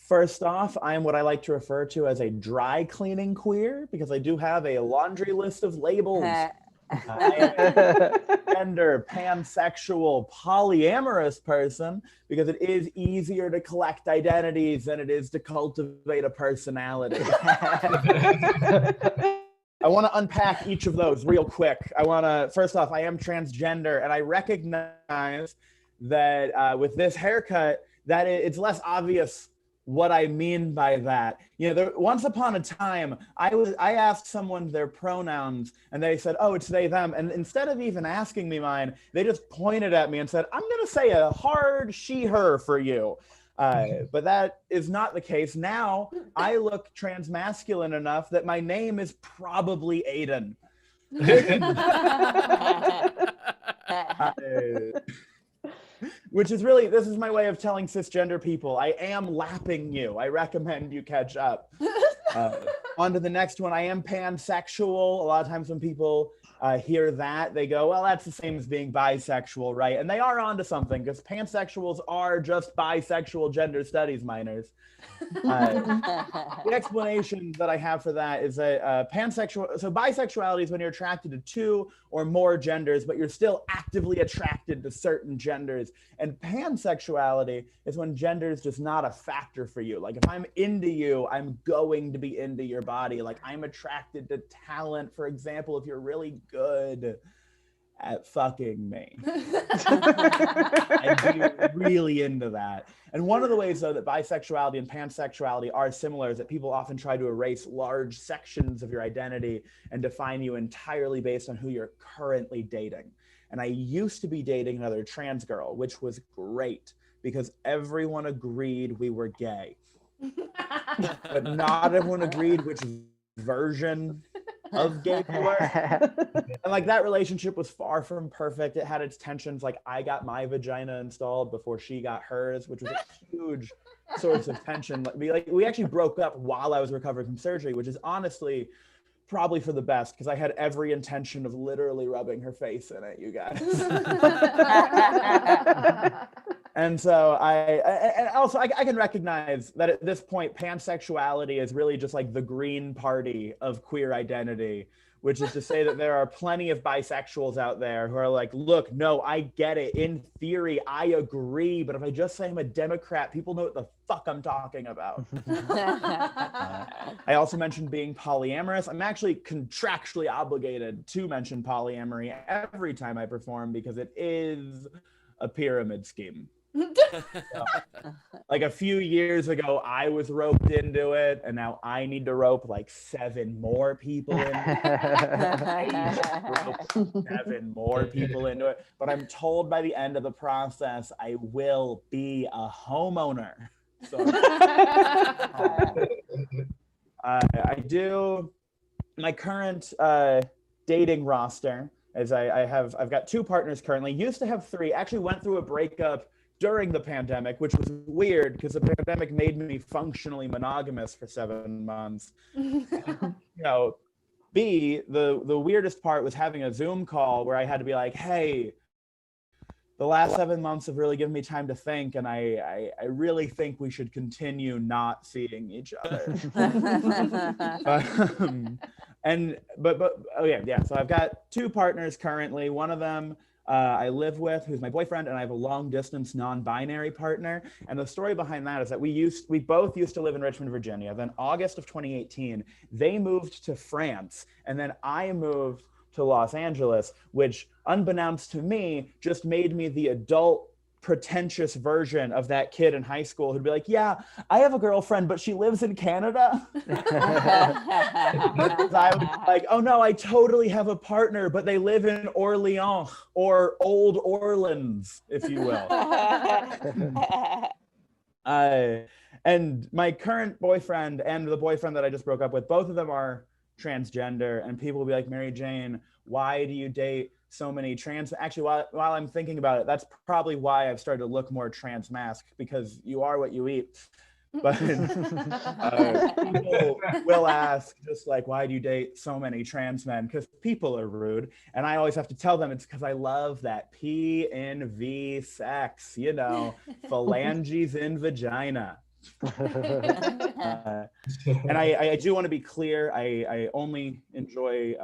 First off, I am what I like to refer to as a dry cleaning queer because I do have a laundry list of labels. I am a gender, pansexual, polyamorous person because it is easier to collect identities than it is to cultivate a personality. I want to unpack each of those real quick. First off, I am transgender, and I recognize that with this haircut, that it's less obvious what I mean by that. You know, once upon a time, I asked someone their pronouns, and they said, "Oh, it's they, them." And instead of even asking me mine, they just pointed at me and said, "I'm going to say a hard she, her for you." But that is not the case. Now I look transmasculine enough that my name is probably Aiden. Which is really, this is my way of telling cisgender people, I am lapping you. I recommend you catch up. On to the next one. I am pansexual. A lot of times when people hear that, they go, well, that's the same as being bisexual, right? And they are onto something because pansexuals are just bisexual gender studies minors. The explanation that I have for that is that bisexuality is when you're attracted to two or more genders, but you're still actively attracted to certain genders. And pansexuality is when gender is just not a factor for you. Like if I'm into you, I'm going to be into your body. Like I'm attracted to talent, for example, if you're really good at fucking me. I'd be really into that. And one of the ways, though, that bisexuality and pansexuality are similar is that people often try to erase large sections of your identity and define you entirely based on who you're currently dating. And I used to be dating another trans girl, which was great because everyone agreed we were gay. But not everyone agreed which version of gay we were. And like that relationship was far from perfect. It had its tensions. Like I got my vagina installed before she got hers, which was a huge source of tension. We actually broke up while I was recovering from surgery, which is honestly probably for the best because I had every intention of literally rubbing her face in it, you guys. And so I can recognize that at this point, pansexuality is really just like the green party of queer identity, which is to say that there are plenty of bisexuals out there who are like, look, no, I get it. In theory, I agree. But if I just say I'm a Democrat, people know what the fuck I'm talking about. I also mentioned being polyamorous. I'm actually contractually obligated to mention polyamory every time I perform because it is a pyramid scheme. So, like a few years ago, I was roped into it, and now I need to rope like 7 more people in. 7 more people into it. But I'm told by the end of the process, I will be a homeowner. So I do my current dating roster. As I've got 2 partners currently. Used to have 3. Actually went through a breakup during the pandemic, which was weird because the pandemic made me functionally monogamous for 7 months. You know, the weirdest part was having a Zoom call where I had to be like, hey, the last 7 months have really given me time to think, and I really think we should continue not seeing each other. So I've got 2 partners currently. One of them I live with, who's my boyfriend, and I have a long distance non-binary partner. And the story behind that is that we both used to live in Richmond, Virginia. Then August of 2018, they moved to France, and then I moved to Los Angeles, which unbeknownst to me just made me the adult pretentious version of that kid in high school who'd be like, yeah, I have a girlfriend, but she lives in Canada. I would be like, oh no, I totally have a partner, but they live in Orleans or Old Orleans, if you will. And my current boyfriend and the boyfriend that I just broke up with, both of them are transgender, and people will be like, Mary Jane, why do you date so many trans? Actually, while I'm thinking about it, that's probably why I've started to look more trans masked, because you are what you eat. But people will ask, just like, why do you date so many trans men? Because people are rude. And I always have to tell them it's because I love that P in V sex, you know, phalanges in vagina. And I do want to be clear. I only enjoy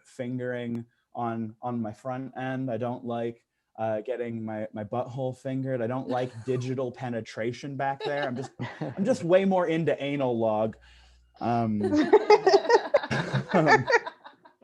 fingering on my front end. I don't like getting my butthole fingered. I don't like digital penetration back there. I'm just way more into anal log.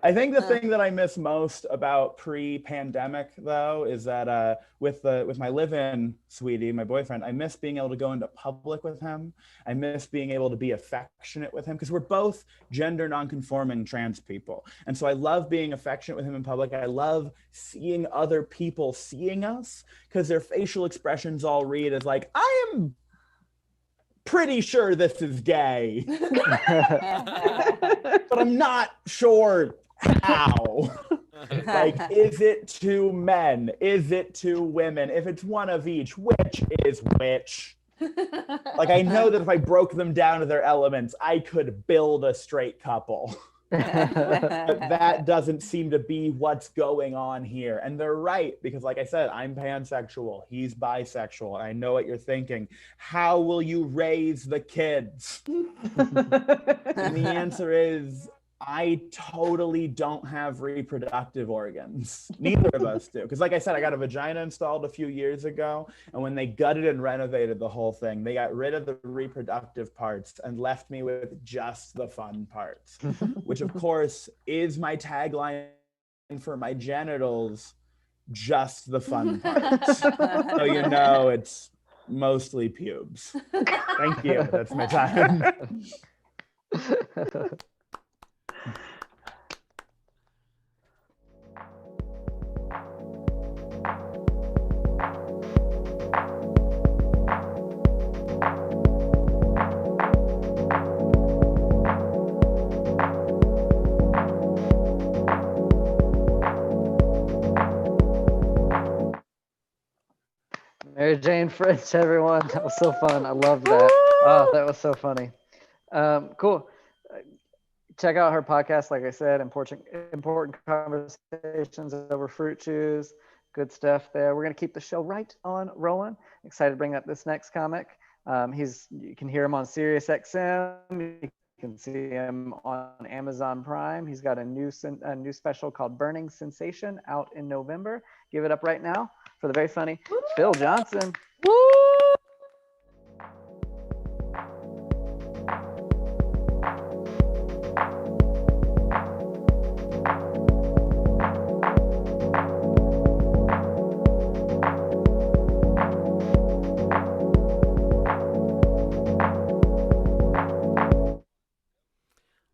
I think the thing that I miss most about pre-pandemic, though, is that with my live-in sweetie, my boyfriend, I miss being able to go into public with him. I miss being able to be affectionate with him because we're both gender non-conforming trans people, and so I love being affectionate with him in public. I love seeing other people seeing us because their facial expressions all read as like, I am pretty sure this is gay, but I'm not sure how. Like, is it to men? Is it to women? If it's one of each, which is which? Like, I know that if I broke them down to their elements, I could build a straight couple. But that doesn't seem to be what's going on here. And they're right, because like I said, I'm pansexual, he's bisexual. I know what you're thinking. How will you raise the kids? And the answer is, I totally don't have reproductive organs. Neither of us do. Because like I said, I got a vagina installed a few years ago. And when they gutted and renovated the whole thing, they got rid of the reproductive parts and left me with just the fun parts, which of course is my tagline for my genitals, just the fun parts. So you know it's mostly pubes. Thank you. That's my time. Mary Jane French, everyone. That was so fun. I love that. Oh, that was so funny. Cool. Check out her podcast. Like I said, important conversations over fruit chews. Good stuff there. We're gonna keep the show right on rolling. Excited to bring up this next comic. You can hear him on Sirius XM. You can see him on Amazon Prime. He's got a new special called Burning Sensation out in November. Give it up right now for the very funny Phil Johnson. Woo!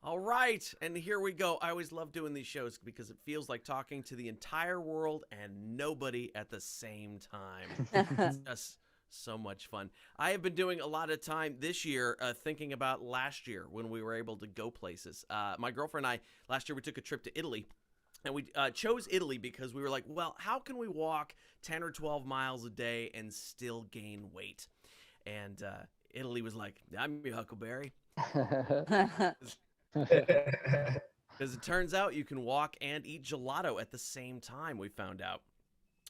All right, and here we go. I always love doing these shows because it feels like talking to the entire world and nobody at the same time. It's just so much fun. I have been doing a lot of time this year thinking about last year when we were able to go places. My girlfriend and I, last year we took a trip to Italy. And we chose Italy because we were like, well, how can we walk 10 or 12 miles a day and still gain weight? And Italy was like, I'm your Huckleberry. Because it turns out you can walk and eat gelato at the same time, we found out.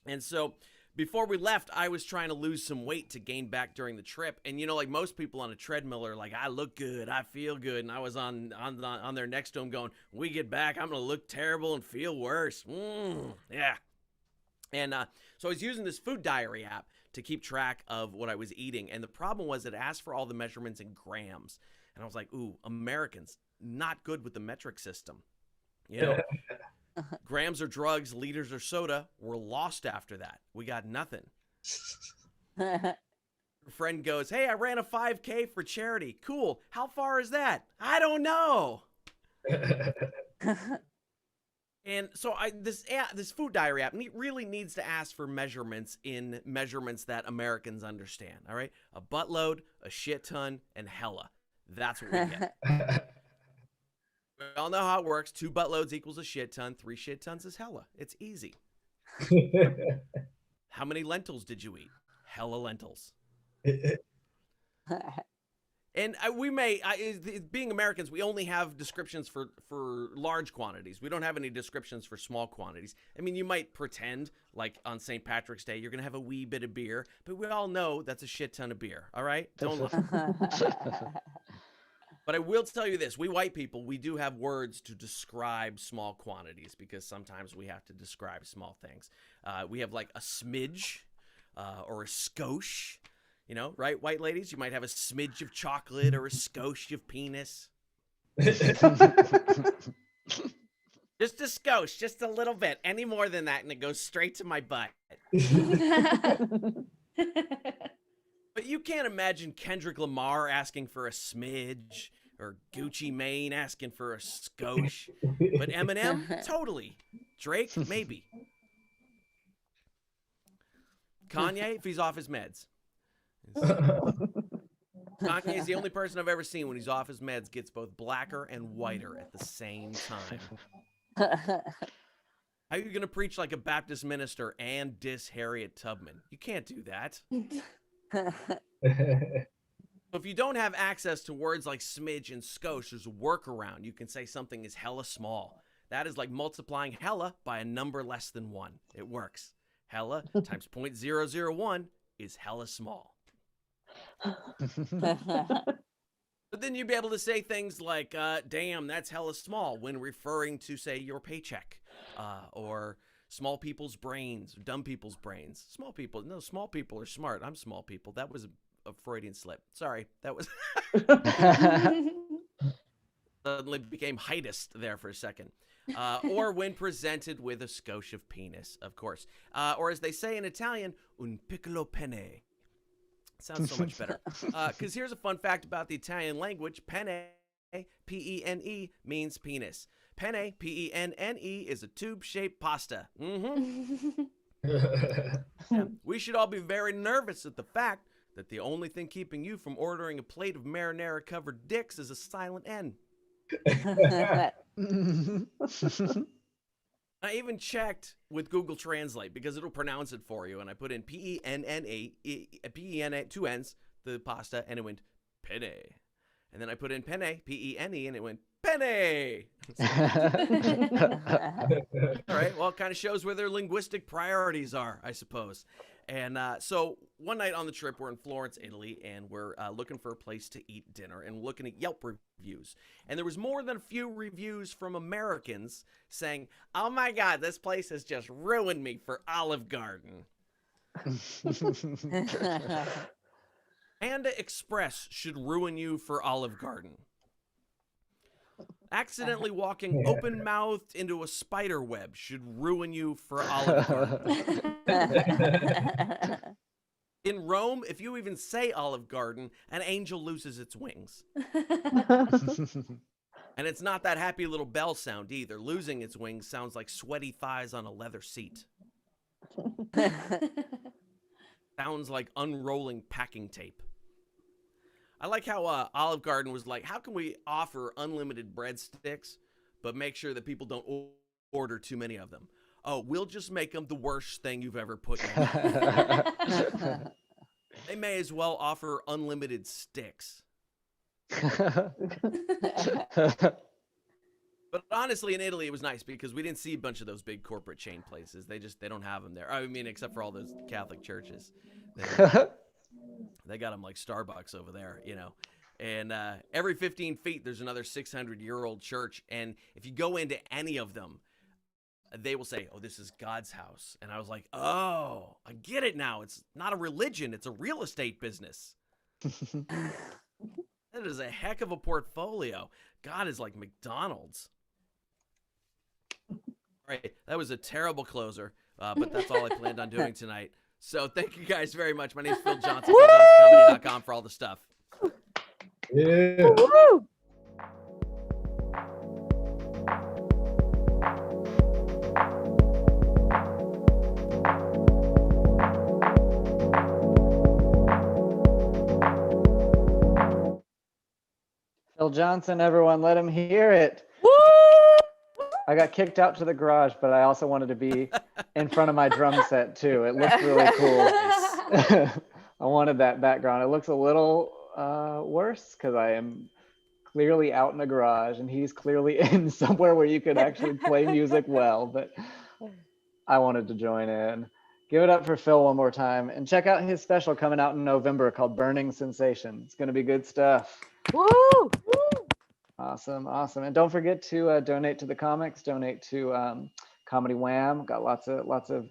And so before we left, I was trying to lose some weight to gain back during the trip. And, you know, like most people on a treadmill are like, I look good, I feel good. And I was on there next to them going, when we get back, I'm going to look terrible and feel worse. Yeah. And so I was using this food diary app to keep track of what I was eating. And the problem was it asked for all the measurements in grams. And I was like, ooh, Americans, not good with the metric system. You know, grams are drugs, liters are soda. We're lost after that. We got nothing. Your friend goes, hey, I ran a 5K for charity. Cool. How far is that? I don't know. And so this food diary app really needs to ask for measurements in measurements that Americans understand. All right. A buttload, a shit ton, and hella. That's what we get. We all know how it works. 2 buttloads equals a shit ton. 3 shit tons is hella. It's easy. How many lentils did you eat? Hella lentils. And being Americans, we only have descriptions for large quantities. We don't have any descriptions for small quantities. I mean, you might pretend, like on St. Patrick's Day, you're going to have a wee bit of beer, but we all know that's a shit ton of beer, all right? Don't lie. But I will tell you this. We white people, we do have words to describe small quantities because sometimes we have to describe small things. We have like a smidge or a skosh. You know, right, white ladies? You might have a smidge of chocolate or a skosh of penis. Just a skosh, just a little bit. Any more than that, and it goes straight to my butt. But you can't imagine Kendrick Lamar asking for a smidge or Gucci Mane asking for a skosh. But Eminem, totally. Drake, maybe. Kanye, if he's off his meds. Kanye's the only person I've ever seen when he's off his meds gets both blacker and whiter at the same time. How are you going to preach like a Baptist minister and diss Harriet Tubman? You can't do that. If you don't have access to words like smidge and skosh, there's a workaround. You can say something is hella small. That is like multiplying hella by a number less than 1. It works. Hella times 0.001 is hella small. But then you'd be able to say things like, damn, that's hella small when referring to, say, your paycheck or small people's brains, or dumb people's brains. Small people, no, small people are smart. I'm small people. That was a Freudian slip. Sorry, that was... Suddenly became heightist there for a second. Or when presented with a skosh of penis, of course. Or as they say in Italian, un piccolo pene. Sounds so much better. Because here's a fun fact about the Italian language. Penne, P-E-N-E, means penis. Penne, P-E-N-N-E, is a tube-shaped pasta. Mm-hmm. Yeah, we should all be very nervous at the fact that the only thing keeping you from ordering a plate of marinara-covered dicks is a silent N. I even checked with Google Translate because it'll pronounce it for you, and I put in P-E-N-N-A, P-E-N-A, 2 N's, the pasta, and it went penne. And then I put in penne, P-E-N-E, and it went penne. All right, well, it kind of shows where their linguistic priorities are, I suppose. And so one night on the trip, we're in Florence, Italy, and we're looking for a place to eat dinner and looking at Yelp reviews. And there was more than a few reviews from Americans saying, oh my God, this place has just ruined me for Olive Garden. Panda Express should ruin you for Olive Garden. Accidentally walking open-mouthed into a spider web should ruin you for Olive Garden. In Rome, if you even say Olive Garden, an angel loses its wings. And it's not that happy little bell sound either. Losing its wings sounds like sweaty thighs on a leather seat. Sounds like unrolling packing tape. I like how Olive Garden was like, how can we offer unlimited breadsticks, but make sure that people don't order too many of them? Oh, we'll just make them the worst thing you've ever put in your mouth. They may as well offer unlimited sticks. But honestly, in Italy, it was nice because we didn't see a bunch of those big corporate chain places. They don't have them there. I mean, except for all those Catholic churches. They got them like Starbucks over there, you know. And every 15 feet, there's another 600-year-old church. And if you go into any of them, they will say, oh, this is God's house. And I was like, oh, I get it now. It's not a religion. It's a real estate business. That is a heck of a portfolio. God is like McDonald's. All right, that was a terrible closer, but that's all I planned on doing tonight. So thank you guys very much. My name is Phil Johnson, PhilJohnsonComedy.com for all the stuff. Yeah. Woo! Phil Johnson, everyone, let him hear it. Woo! I got kicked out to the garage, but I also wanted to be in front of my drum set too. It looked really cool. I wanted that background. It looks a little worse because I am clearly out in a garage and he's clearly in somewhere where you could actually play music well, but I wanted to join in. Give it up for Phil one more time and check out his special coming out in November called Burning Sensation. It's going to be good stuff. Woo! Awesome, awesome. And don't forget to donate to the comics, donate to Comedy Wham. Got lots of,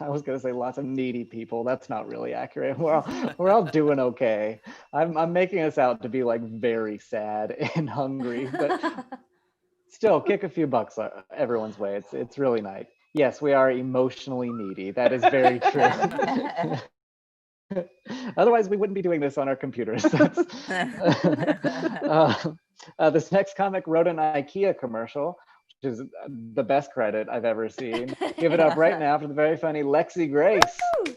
I was gonna say lots of needy people. That's not really accurate. We're all doing okay. I'm making us out to be like very sad and hungry, but still kick a few bucks everyone's way. It's really nice. Yes, we are emotionally needy. That is very true. Otherwise, we wouldn't be doing this on our computers. This next comic wrote an IKEA commercial, which is the best credit I've ever seen. Give it up right now for the very funny Lexi Grace. Woo!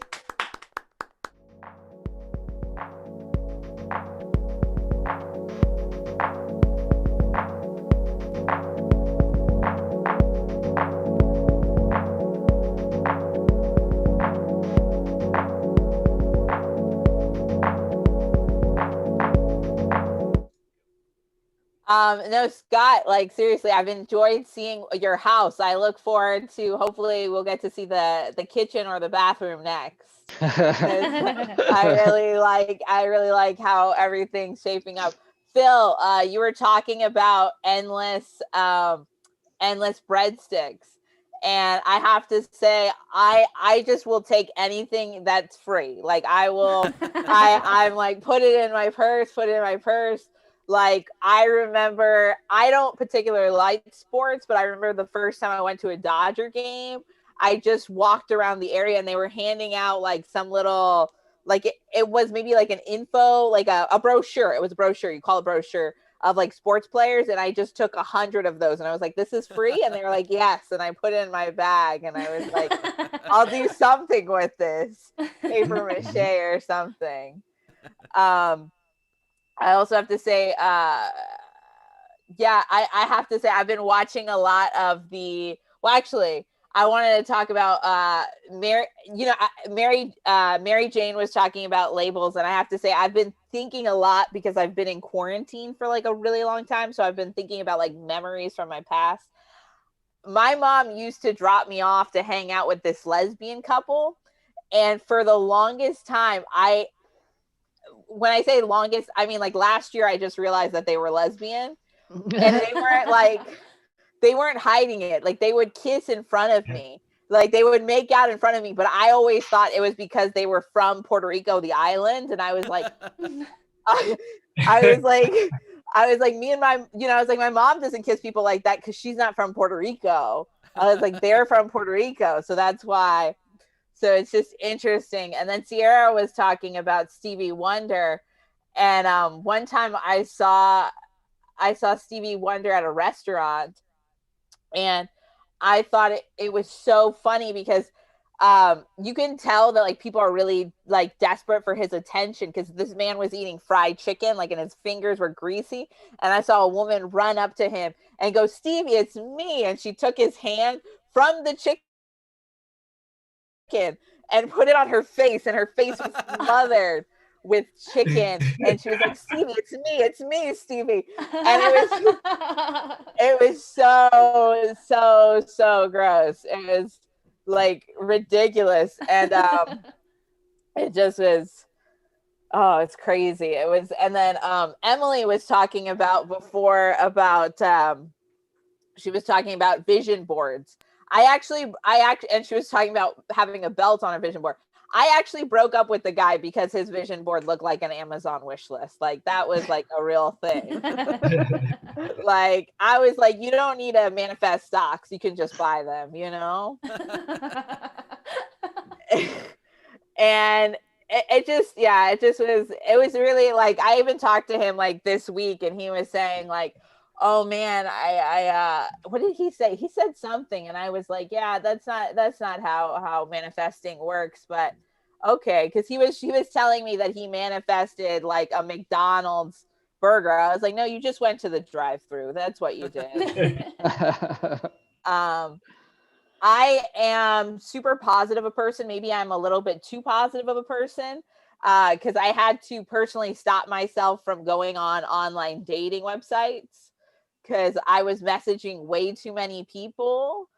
No, Scott, like seriously, I've enjoyed seeing your house. I look forward to hopefully we'll get to see the kitchen or the bathroom next. I really like how everything's shaping up. Phil, you were talking about endless breadsticks. And I have to say, I just will take anything that's free. Like I'm like, put it in my purse. Like, I remember, I don't particularly like sports, but I remember the first time I went to a Dodger game, I just walked around the area and they were handing out like some little, like it was maybe like an info, like a brochure. It was a brochure. You call it a brochure of like sports players. And I just took 100 of those and I was like, this is free. And they were like, yes. And I put it in my bag and I was like, I'll do something with this paper mache or something. I also have to say, I have to say I've been watching a lot of I wanted to talk about Mary Jane was talking about labels, and I have to say I've been thinking a lot because I've been in quarantine for like a really long time, so I've been thinking about like memories from my past. My mom used to drop me off to hang out with this lesbian couple, and for the longest time, when I say longest, I mean like last year I just realized that they were lesbian and they weren't hiding it. Like they would kiss in front of me. Like they would make out in front of me, but I always thought it was because they were from Puerto Rico, the island. And I was like, my mom doesn't kiss people like that because she's not from Puerto Rico. I was like, they're from Puerto Rico. So that's why. So it's just interesting. And then Sierra was talking about Stevie Wonder. And one time I saw Stevie Wonder at a restaurant. And I thought it was so funny because you can tell that like people are really like desperate for his attention because this man was eating fried chicken, like, and his fingers were greasy. And I saw a woman run up to him and go, Stevie, it's me. And she took his hand from the chicken and put it on her face, and her face was smothered with chicken, and she was like, Stevie, it's me, Stevie. And it was so gross. It was like ridiculous. And it just was, oh, it's crazy. It was. And then Emily was talking about before about she was talking about vision boards. And she was talking about having a belt on a vision board. I actually broke up with the guy because his vision board looked like an Amazon wish list. Like that was like a real thing. Like I was like, you don't need to manifest stocks. You can just buy them, you know? And it was really like, I even talked to him like this week and he was saying like, oh man, I what did he say? He said something and I was like, yeah, that's not how manifesting works, but okay, because he was telling me that he manifested like a McDonald's burger. I was like, no, you just went to the drive-through. That's what you did. I am super positive a person. Maybe I'm a little bit too positive of a person. because I had to personally stop myself from going on online dating websites because I was messaging way too many people,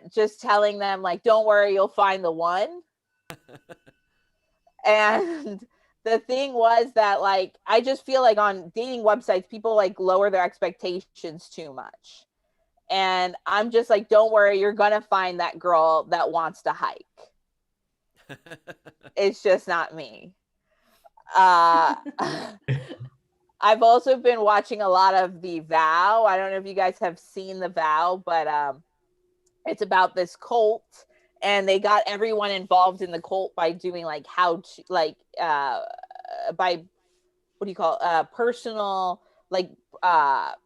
just telling them like, don't worry, you'll find the one. And the thing was that like, I just feel like on dating websites, people like lower their expectations too much. And I'm just like, don't worry, you're going to find that girl that wants to hike. It's just not me. I've also been watching a lot of The Vow. I don't know if you guys have seen The Vow, but it's about this cult, and they got everyone involved in the cult by doing like how to like by what do you call personal like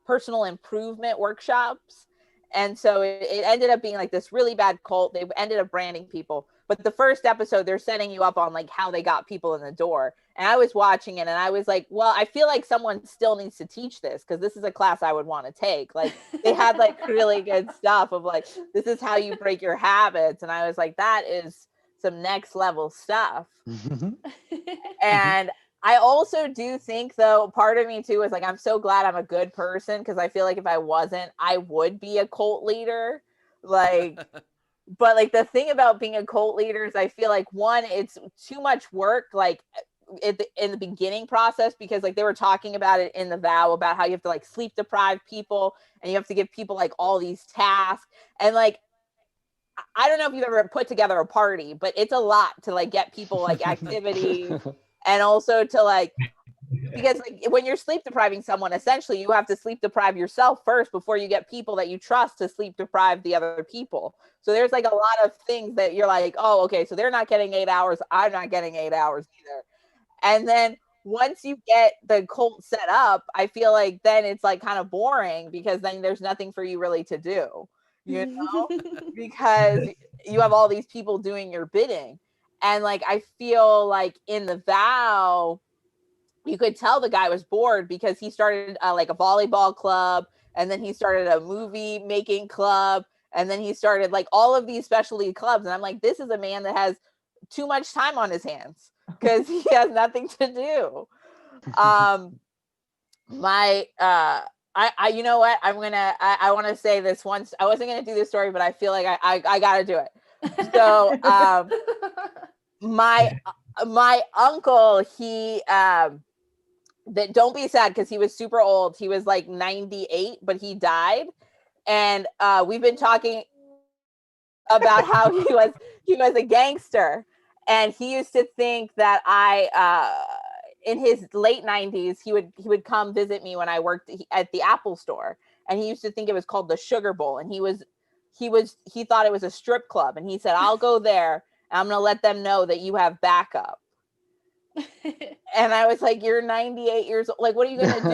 personal improvement workshops. And so it ended up being like this really bad cult. They ended up branding people. But the first episode, they're setting you up on like how they got people in the door. And I was watching it and I was like, well, I feel like someone still needs to teach this because this is a class I would want to take. Like they had like really good stuff of like, this is how you break your habits. And I was like, that is some next level stuff. And I also do think, though, part of me too is like, I'm so glad I'm a good person because I feel like if I wasn't, I would be a cult leader. Like, but like the thing about being a cult leader is I feel like one, it's too much work, like in the beginning process, because like they were talking about it in The Vow about how you have to like sleep deprive people and you have to give people like all these tasks. And like, I don't know if you've ever put together a party, but it's a lot to like get people like activities. And also to like, because like when you're sleep depriving someone, essentially you have to sleep deprive yourself first before you get people that you trust to sleep deprive the other people. So there's like a lot of things that you're like, oh, okay, so they're not getting 8 hours. I'm not getting 8 hours either. And then once you get the cult set up, I feel like then it's like kind of boring because then there's nothing for you really to do, you know, because you have all these people doing your bidding. And like, I feel like in The Vow, you could tell the guy was bored because he started like a volleyball club, and then he started a movie making club, and then he started like all of these specialty clubs. And I'm like, this is a man that has too much time on his hands because he has nothing to do. You know what? I want to say this once. I wasn't going to do this story, but I feel like I got to do it. So, my uncle, he that don't be sad because he was super old. He was like 98, but he died. And we've been talking about how he was a gangster, and he used to think that in his late 90s he would come visit me when I worked at the Apple store, and he used to think it was called the Sugar Bowl, and he thought it was a strip club, and he said, I'll go there and I'm gonna let them know that you have backup. And I was like, you're 98 years old. Like, what are you going to do?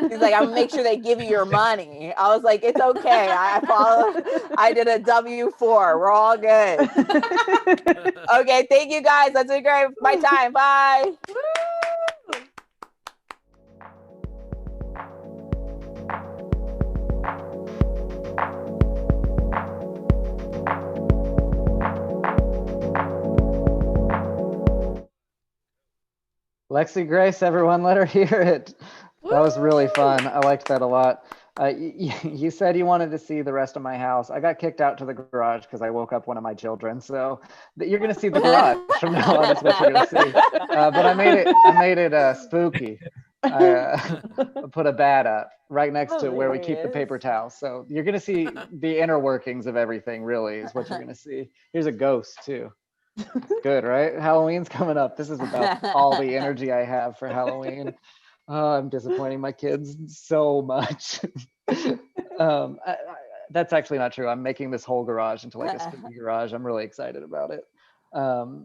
He's like, I'm going to make sure they give you your money. I was like, it's okay. I did a W-4. We're all good. Okay. Thank you guys. That's a great my time. Bye. Lexi Grace, everyone, let her hear it. That was really fun. I liked that a lot. You said you wanted to see the rest of my house. I got kicked out to the garage because I woke up one of my children. So you're going to see the garage from now on. Is what you're going to see. But I made it spooky. I put a bat up right next to where we keep the paper towels. So you're going to see the inner workings of everything. Really, is what you're going to see. Here's a ghost too. Good, right? Halloween's coming up. This is about all the energy I have for Halloween. Oh, I'm disappointing my kids so much. That's actually not true. I'm making this whole garage into like a spooky garage. I'm really excited about it. All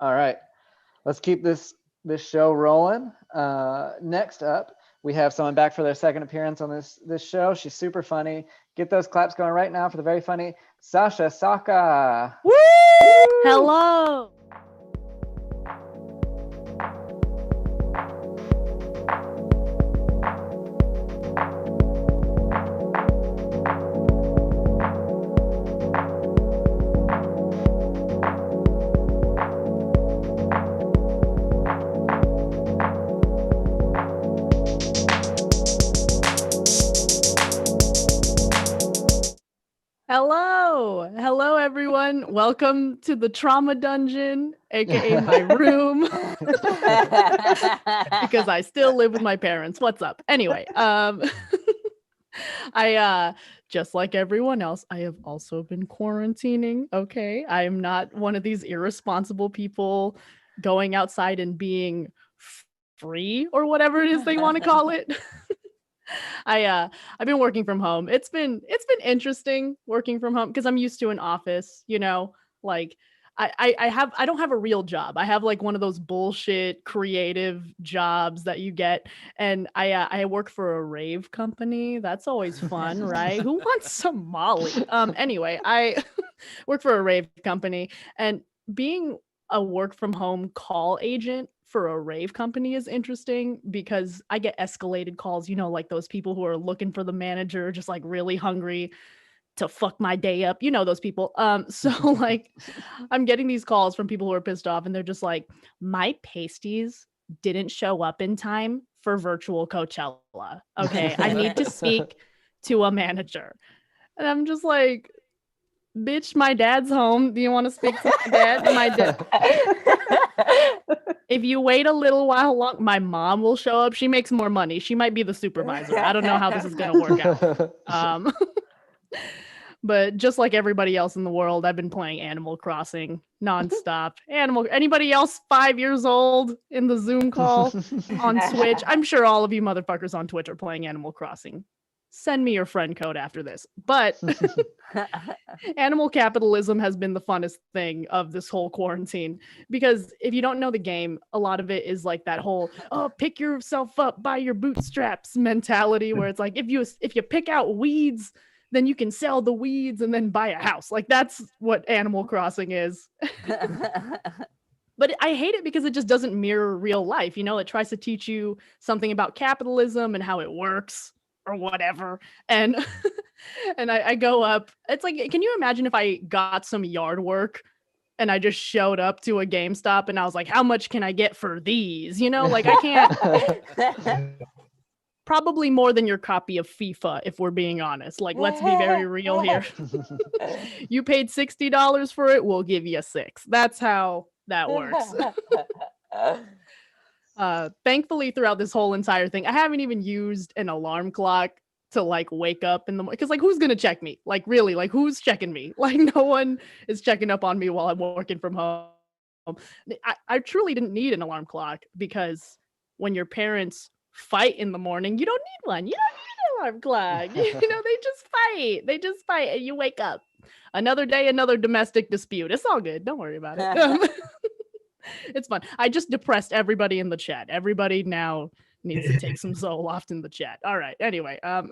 right, let's keep this show rolling. Next up, we have someone back for their second appearance on this show. She's super funny. Get those claps going right now for the very funny Sasha Saka. Woo! Hello. everyone. Welcome to the trauma dungeon, aka my room, because I still live with my parents. What's up? Anyway, I just like everyone else, I have also been quarantining. Okay, I am not one of these irresponsible people going outside and being free or whatever it is they want to call it. I've been working from home. It's been interesting working from home because I'm used to an office, you know, like I don't have a real job. I have like one of those bullshit creative jobs that you get, and I work for a rave company. That's always fun, right? Who wants some Molly? Anyway, I work for a rave company, and being a work from home call agent for a rave company is interesting because I get escalated calls, you know, like those people who are looking for the manager, just like really hungry to fuck my day up. You know, those people. So like I'm getting these calls from people who are pissed off and they're just like, my pasties didn't show up in time for virtual Coachella. Okay. I need to speak to a manager. And I'm just like, bitch, my dad's home. Do you want to speak to my dad? My dad. If you wait a little while long, my mom will show up. She makes more money. She might be the supervisor. I don't know how this is going to work out. But just like everybody else in the world, I've been playing Animal Crossing nonstop. Anybody else 5 years old in the Zoom call on Switch? I'm sure all of you motherfuckers on Twitch are playing Animal Crossing. Send me your friend code after this. But animal capitalism has been the funnest thing of this whole quarantine, because if you don't know the game, a lot of it is like that whole pick yourself up by your bootstraps mentality, where it's like if you pick out weeds, then you can sell the weeds and then buy a house. Like that's what Animal Crossing is. But I hate it because it just doesn't mirror real life. You know, it tries to teach you something about capitalism and how it works or whatever. And and I go up. It's like, can you imagine if I got some yard work and I just showed up to a GameStop and I was like, how much can I get for these? You know, like I can't. Probably more than your copy of FIFA, if we're being honest. Like, let's be very real here. You paid $60 for it, we'll give you $6. That's how that works. Thankfully, throughout this whole entire thing, I haven't even used an alarm clock to like wake up in the morning. Because like, who's gonna check me? Like, really? Like, who's checking me? Like, no one is checking up on me while I'm working from home. I truly didn't need an alarm clock, because when your parents fight in the morning, you don't need one. You don't need an alarm clock. You know, they just fight and you wake up. Another day, another domestic dispute. It's all good. Don't worry about it. It's fun. I just depressed everybody in the chat. Everybody now needs to take some Zoloft in the chat. All right. Anyway, I'm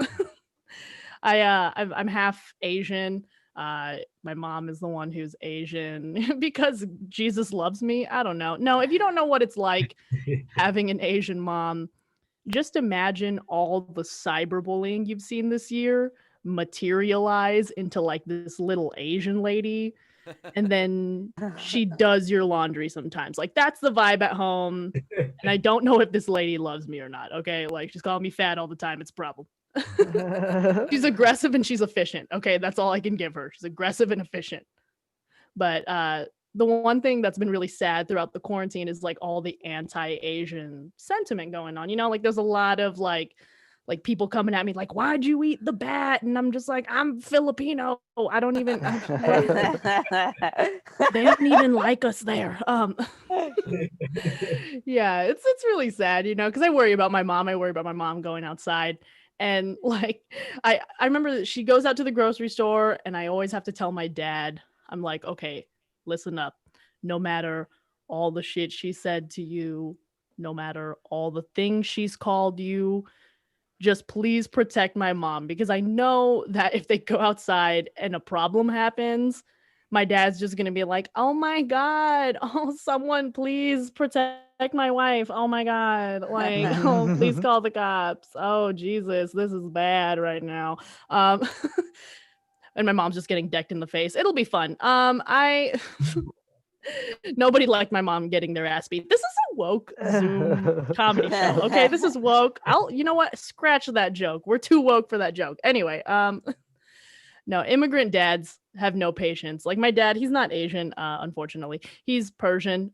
half Asian. My mom is the one who's Asian because Jesus loves me. I don't know. No, if you don't know what it's like having an Asian mom, just imagine all the cyberbullying you've seen this year materialize into like this little Asian lady. And then she does your laundry sometimes. Like, that's the vibe at home. And I don't know if this lady loves me or not. Okay. Like, she's calling me fat all the time. It's a problem. She's aggressive and she's efficient. Okay. That's all I can give her. She's aggressive and efficient. But the one thing that's been really sad throughout the quarantine is like all the anti-Asian sentiment going on. You know, like there's a lot of like people coming at me like, why'd you eat the bat? And I'm just like, I'm Filipino. I don't even they don't even like us there. Yeah, it's really sad, you know, because I worry about my mom. I worry about my mom going outside. And like I remember that she goes out to the grocery store and I always have to tell my dad, I'm like, okay, listen up. No matter all the shit she said to you, no matter all the things she's called you, just please protect my mom, because I know that if they go outside and a problem happens, my dad's just going to be like, oh my God, oh, someone please protect my wife. Oh my God. Like, oh, please call the cops. Oh, Jesus, this is bad right now. And my mom's just getting decked in the face. It'll be fun. Nobody liked my mom getting their ass beat. This is a woke Zoom comedy show. Okay, this is woke. You know what? Scratch that joke. We're too woke for that joke. Anyway, No, immigrant dads have no patience. Like my dad, he's not Asian, unfortunately. He's Persian,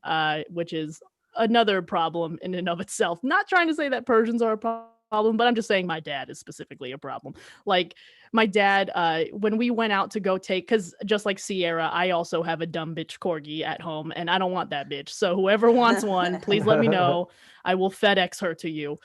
which is another problem in and of itself. Not trying to say that Persians are a problem, but I'm just saying my dad is specifically a problem. Like my dad, when we went out to go take, because just like Sierra, I also have a dumb bitch corgi at home, and I don't want that bitch. So whoever wants one, please let me know. I will FedEx her to you.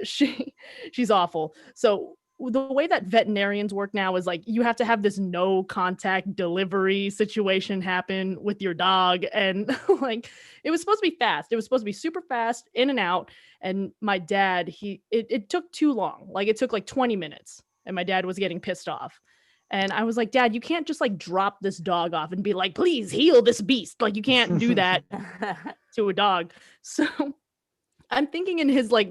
She's awful. So the way that veterinarians work now is like you have to have this no contact delivery situation happen with your dog, and like it was supposed to be fast. It was supposed to be super fast, in and out. And my dad, it took too long. Like it took like 20 minutes, and my dad was getting pissed off. And I was like, Dad, you can't just like drop this dog off and be like, please heal this beast. Like you can't do that to a dog. So I'm thinking in his like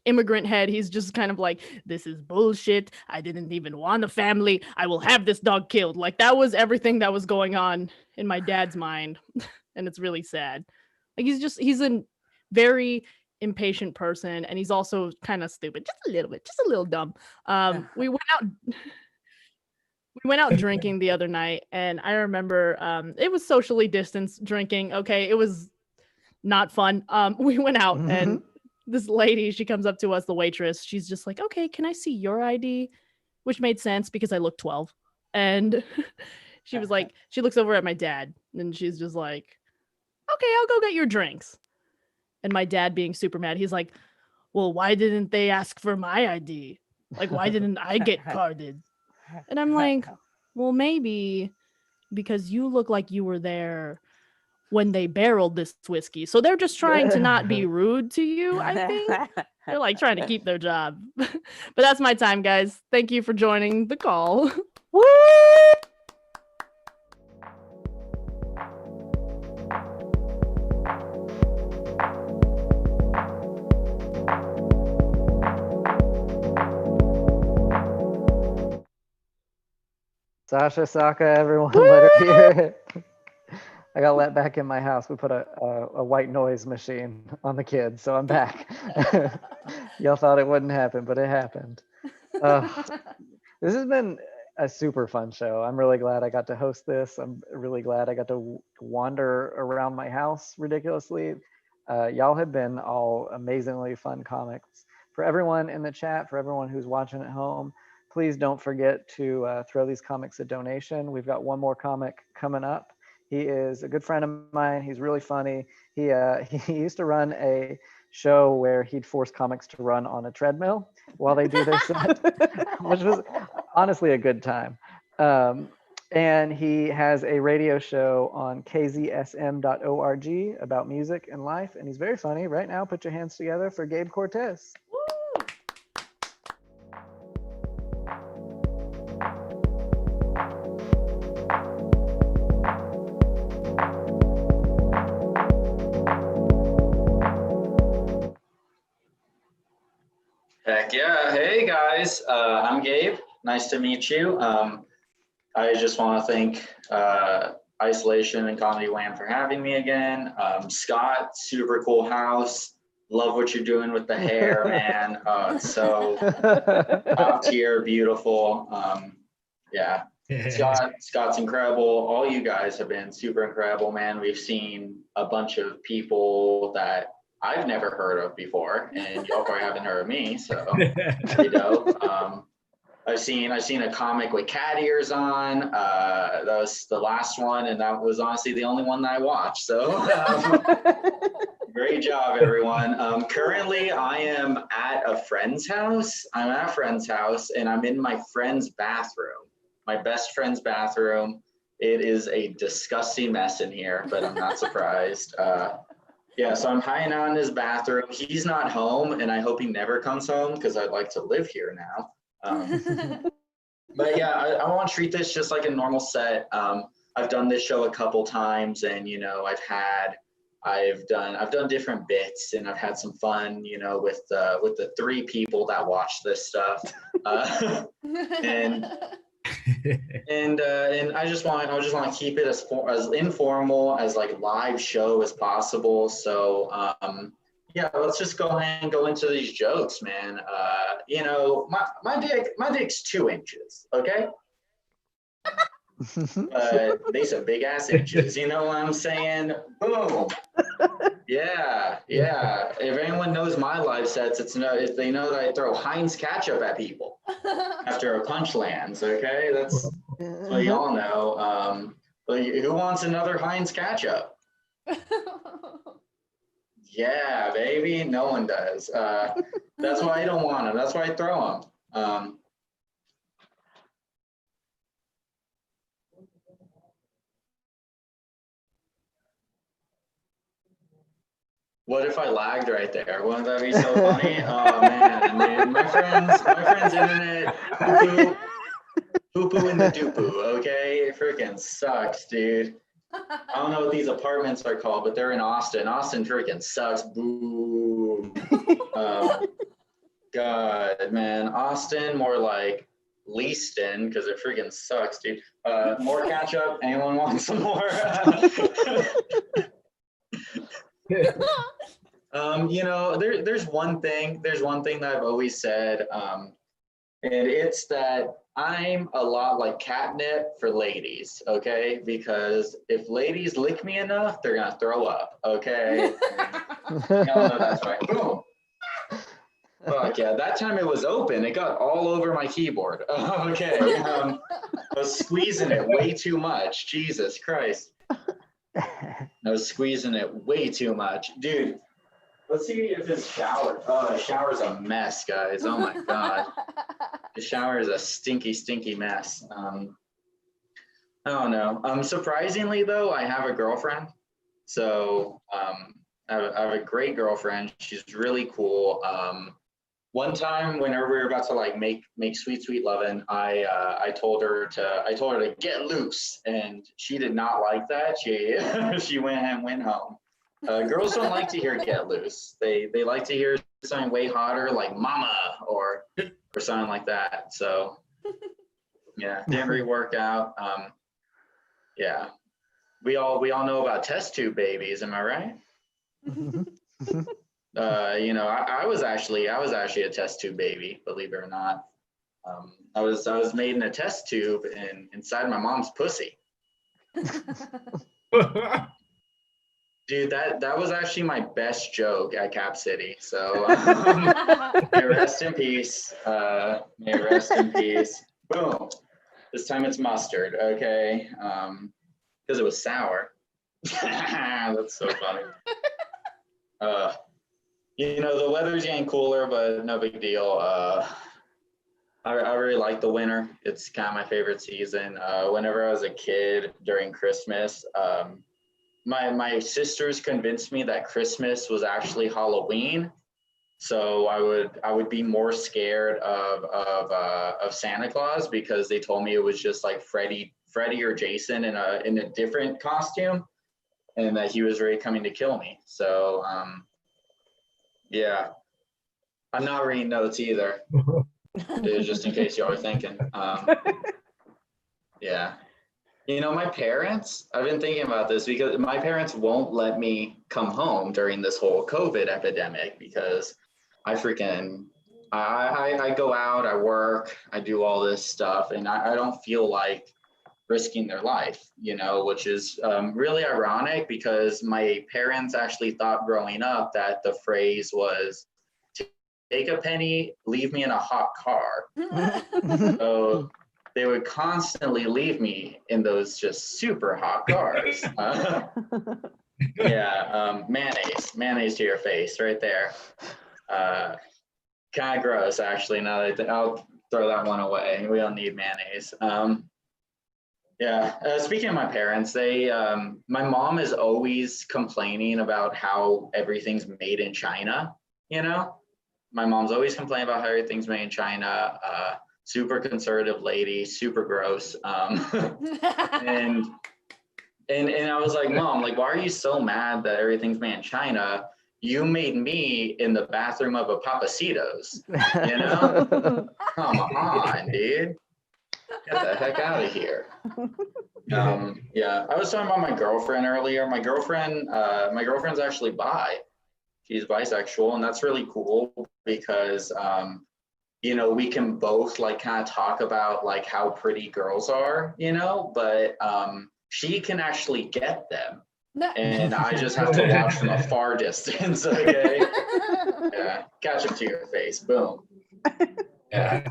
immigrant head, he's just kind of like, this is bullshit. I didn't even want a family. I will have this dog killed. Like that was everything that was going on in my dad's mind. And it's really sad. Like he's a very impatient person, and he's also kind of stupid, just a little bit, just a little dumb. We went out drinking the other night, and I remember it was socially distanced drinking. Okay, it was not fun. We went out and this lady, she comes up to us, the waitress. She's just like, okay, can I see your ID? Which made sense because I look 12. And she was like, she looks over at my dad and she's just like, okay, I'll go get your drinks. And my dad, being super mad, he's like, well, why didn't they ask for my ID? Like, why didn't I get carded? And I'm like, well, maybe because you look like you were there when they barreled this whiskey. So they're just trying to not be rude to you, I think. They're like trying to keep their job. But that's my time, guys. Thank you for joining the call. Woo! Sasha, Saka, everyone, let her hear it. I got let back in my house. We put a white noise machine on the kids, so I'm back. Y'all thought it wouldn't happen, but it happened. This has been a super fun show. I'm really glad I got to host this. I'm really glad I got to wander around my house ridiculously. Y'all have been all amazingly fun comics. For everyone in the chat, for everyone who's watching at home, please don't forget to throw these comics a donation. We've got one more comic coming up. He is a good friend of mine. He's really funny. He used to run a show where he'd force comics to run on a treadmill while they do their set, which was honestly a good time. And he has a radio show on kzsm.org about music and life. And he's very funny. Right now, put your hands together for Gabe Cortez. Heck yeah. Hey guys, I'm Gabe. Nice to meet you. I just want to thank Isolation and Comedy Wham for having me again. Scott, super cool house. Love what you're doing with the hair, man. It's so top tier, beautiful. Yeah. Scott's incredible. All you guys have been super incredible, man. We've seen a bunch of people that I've never heard of before, and y'all probably haven't heard of me, so you know. I've seen a comic with cat ears on. That was the last one, and that was honestly the only one that I watched. So great job, everyone. Currently, I am at a friend's house. I'm at a friend's house, and I'm in my friend's bathroom, my best friend's bathroom. It is a disgusting mess in here, but I'm not surprised. Yeah, so I'm hiding out in his bathroom. He's not home, and I hope he never comes home because I'd like to live here now. But yeah, I want to treat this just like a normal set. I've done this show a couple times, and you know, I've done different bits, and I've had some fun, you know, with the three people that watch this stuff, and I just want to keep it as informal as like live show as possible. So yeah, let's just go ahead and go into these jokes, man. You know, my dick's 2 inches, okay? They some big ass inches, you know what I'm saying? Boom. Yeah. If anyone knows my live sets, if they know that I throw Heinz ketchup at people after a punch lands. Okay, that's what y'all know. Who wants another Heinz ketchup? Yeah, baby. No one does. That's why I don't want them. That's why I throw them. What if I lagged right there? Wouldn't that be so funny? Oh man, dude, my friend's internet poo-poo in the doo-poo, okay? It freaking sucks, dude. I don't know what these apartments are called, but they're in Austin. Austin freaking sucks. Boo. God, man. Austin, more like Leaston, because it freaking sucks, dude. More ketchup. Anyone want some more? You know, there's one thing that I've always said, and it's that I'm a lot like catnip for ladies, okay? Because if ladies lick me enough, they're gonna throw up, okay? Y'all know that's right. Boom. Fuck yeah, that time it was open. It got all over my keyboard. Okay, I was squeezing it way too much. Jesus Christ. I was squeezing it way too much. Dude, let's see if his shower. Oh, the shower's a mess, guys. Oh my God. The shower is a stinky, stinky mess. I don't know. Surprisingly though, I have a girlfriend. So I have a great girlfriend. She's really cool. One time, whenever we were about to like make sweet lovin', I told her to get loose, and she did not like that. She went home. Girls don't like to hear "get loose." They like to hear something way hotter, like "mama" or something like that. So yeah, didn't really work out. Yeah, we all know about test tube babies. Am I right? You know, I was actually a test tube baby, believe it or not. I was made in a test tube inside my mom's pussy. Dude, that was actually my best joke at Cap City. So may rest in peace. May rest in peace. Boom. This time it's mustard, okay? Because it was sour. That's so funny. You know, the weather's getting cooler, but no big deal. I really like the winter. It's kind of my favorite season. Whenever I was a kid during Christmas, my sisters convinced me that Christmas was actually Halloween. So I would be more scared of Santa Claus because they told me it was just like Freddy or Jason in a different costume, and that he was really coming to kill me. So yeah, I'm not reading notes either. Just in case y'all are thinking. Yeah. You know, my parents, I've been thinking about this because my parents won't let me come home during this whole COVID epidemic because I go out, I work, I do all this stuff, and I don't feel like risking their life, you know, which is really ironic because my parents actually thought growing up that the phrase was take a penny, leave me in a hot car. So they would constantly leave me in those just super hot cars. Yeah, mayonnaise to your face right there. Kind of gross, actually. Now that I'll throw that one away. We don't need mayonnaise. Yeah. Speaking of my parents, my mom is always complaining about how everything's made in China. You know, my mom's always complaining about how everything's made in China. Super conservative lady, super gross. And I was like, Mom, like, why are you so mad that everything's made in China? You made me in the bathroom of a Papacitos, you know? Come on, dude. Get the heck out of here. Yeah, I was talking about my girlfriend earlier. My girlfriend's actually bi. She's bisexual, and that's really cool because you know, we can both like kind of talk about like how pretty girls are, you know, but she can actually get them. No. And I just have to watch from a far distance. Okay. Yeah. Catch up to your face. Boom. Yeah.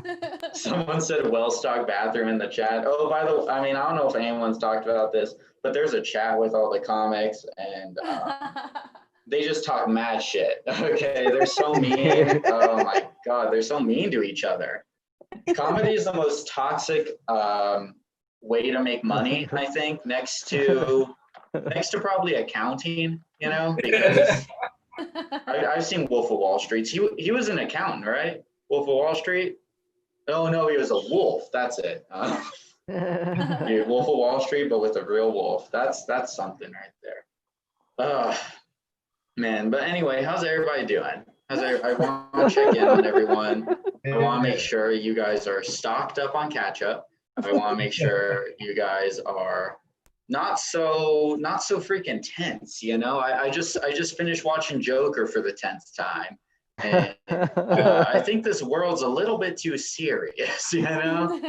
Someone said well-stocked bathroom in the chat. Oh, by the way, I mean, I don't know if anyone's talked about this, but there's a chat with all the comics, and they just talk mad shit. Okay. They're so mean. Oh my God. They're so mean to each other. Comedy is the most toxic way to make money, I think, next to probably accounting, you know, because I've seen Wolf of Wall Street. He was an accountant, right? Wolf of Wall Street? Oh no, he was a wolf. That's it. Dude, Wolf of Wall Street, but with a real wolf. That's something right there. Man, but anyway, how's everybody doing? I want to check in on everyone. I want to make sure you guys are stocked up on catch-up. I want to make sure you guys are not so freaking tense, you know. I just finished watching Joker for the 10th time, and I think this world's a little bit too serious, you know.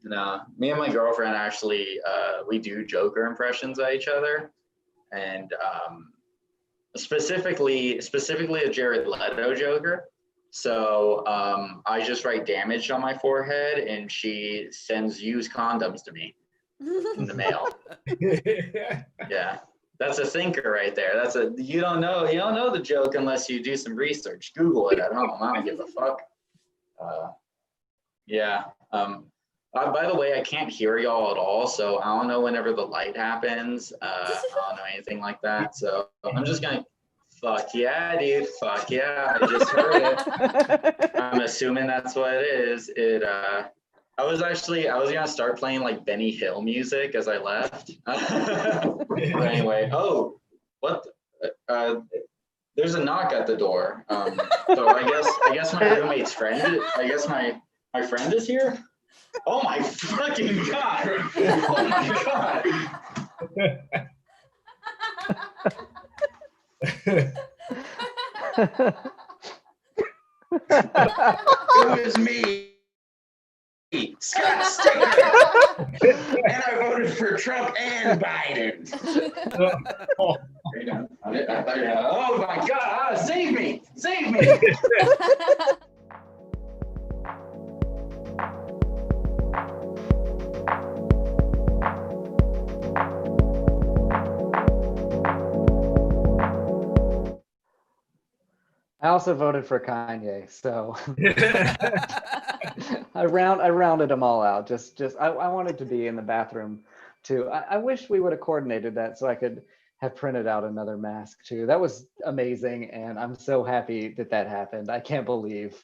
No, me and my girlfriend actually we do Joker impressions of each other, and specifically a Jared Leto Joker. So I just write damage on my forehead, and she sends used condoms to me in the mail. Yeah, that's a thinker right there. You don't know the joke unless you do some research. Google it at home. I don't give a fuck. Yeah. By the way, I can't hear y'all at all, so I don't know whenever the light happens. I don't know anything like that. So I'm just gonna. Fuck yeah, dude. Fuck yeah. I just heard it. I'm assuming that's what it is. I was gonna start playing like Benny Hill music as I left. But anyway, what? There's a knock at the door. So I guess my roommate's friend. I guess my friend is here. Oh my fucking God. Oh my God. It was me, Scott Steiner, and I voted for Trump and Biden. Oh my God! Save me! Save me! I also voted for Kanye, so I rounded them all out. I wanted to be in the bathroom too. I wish we would have coordinated that so I could have printed out another mask too. That was amazing, and I'm so happy that happened. I can't believe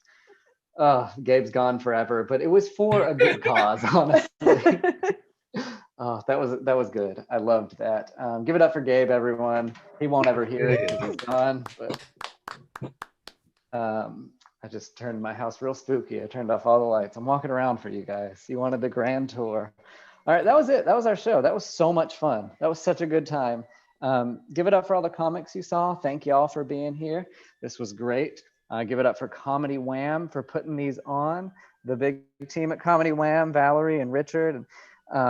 Gabe's gone forever, but it was for a good cause, honestly. Oh, that was good. I loved that. Give it up for Gabe, everyone. He won't ever hear it because he's gone, but. I just turned my house real spooky. I turned off all the lights. I'm walking around for you guys. You wanted the grand tour. All right, that was it. That was our show. That was so much fun. That was such a good time. Give it up for all the comics you saw. Thank you all for being here. This was great. Give it up for Comedy Wham for putting these on. The big team at Comedy Wham, Valerie and Richard, and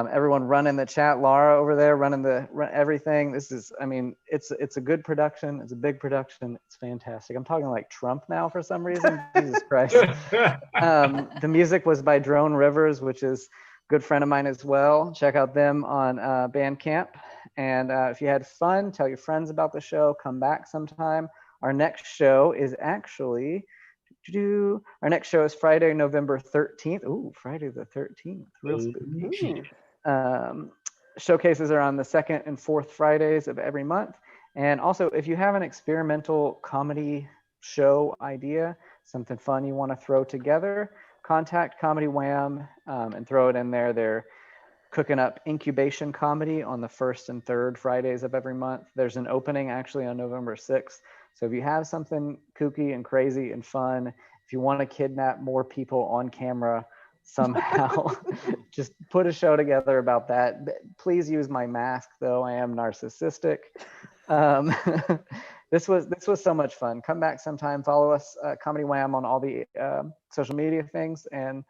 everyone running the chat, Laura over there running everything. This is, I mean, it's a good production. It's a big production. It's fantastic. I'm talking like Trump now for some reason. Jesus Christ. The music was by Drone Rivers, which is a good friend of mine as well. Check out them on Bandcamp. And if you had fun, tell your friends about the show. Come back sometime. Our next show is actually Friday, November 13th. Ooh, Friday the 13th. Real spooky. Showcases are on the second and fourth Fridays of every month. And also, if you have an experimental comedy show idea, something fun you want to throw together, contact Comedy Wham and throw it in there. They're cooking up incubation comedy on the first and third Fridays of every month. There's an opening actually on November 6th. So if you have something kooky and crazy and fun, if you want to kidnap more people on camera somehow, just put a show together about that. Please use my mask, though. I am narcissistic. This was so much fun. Come back sometime. Follow us, Comedy Wham, on all the social media things, and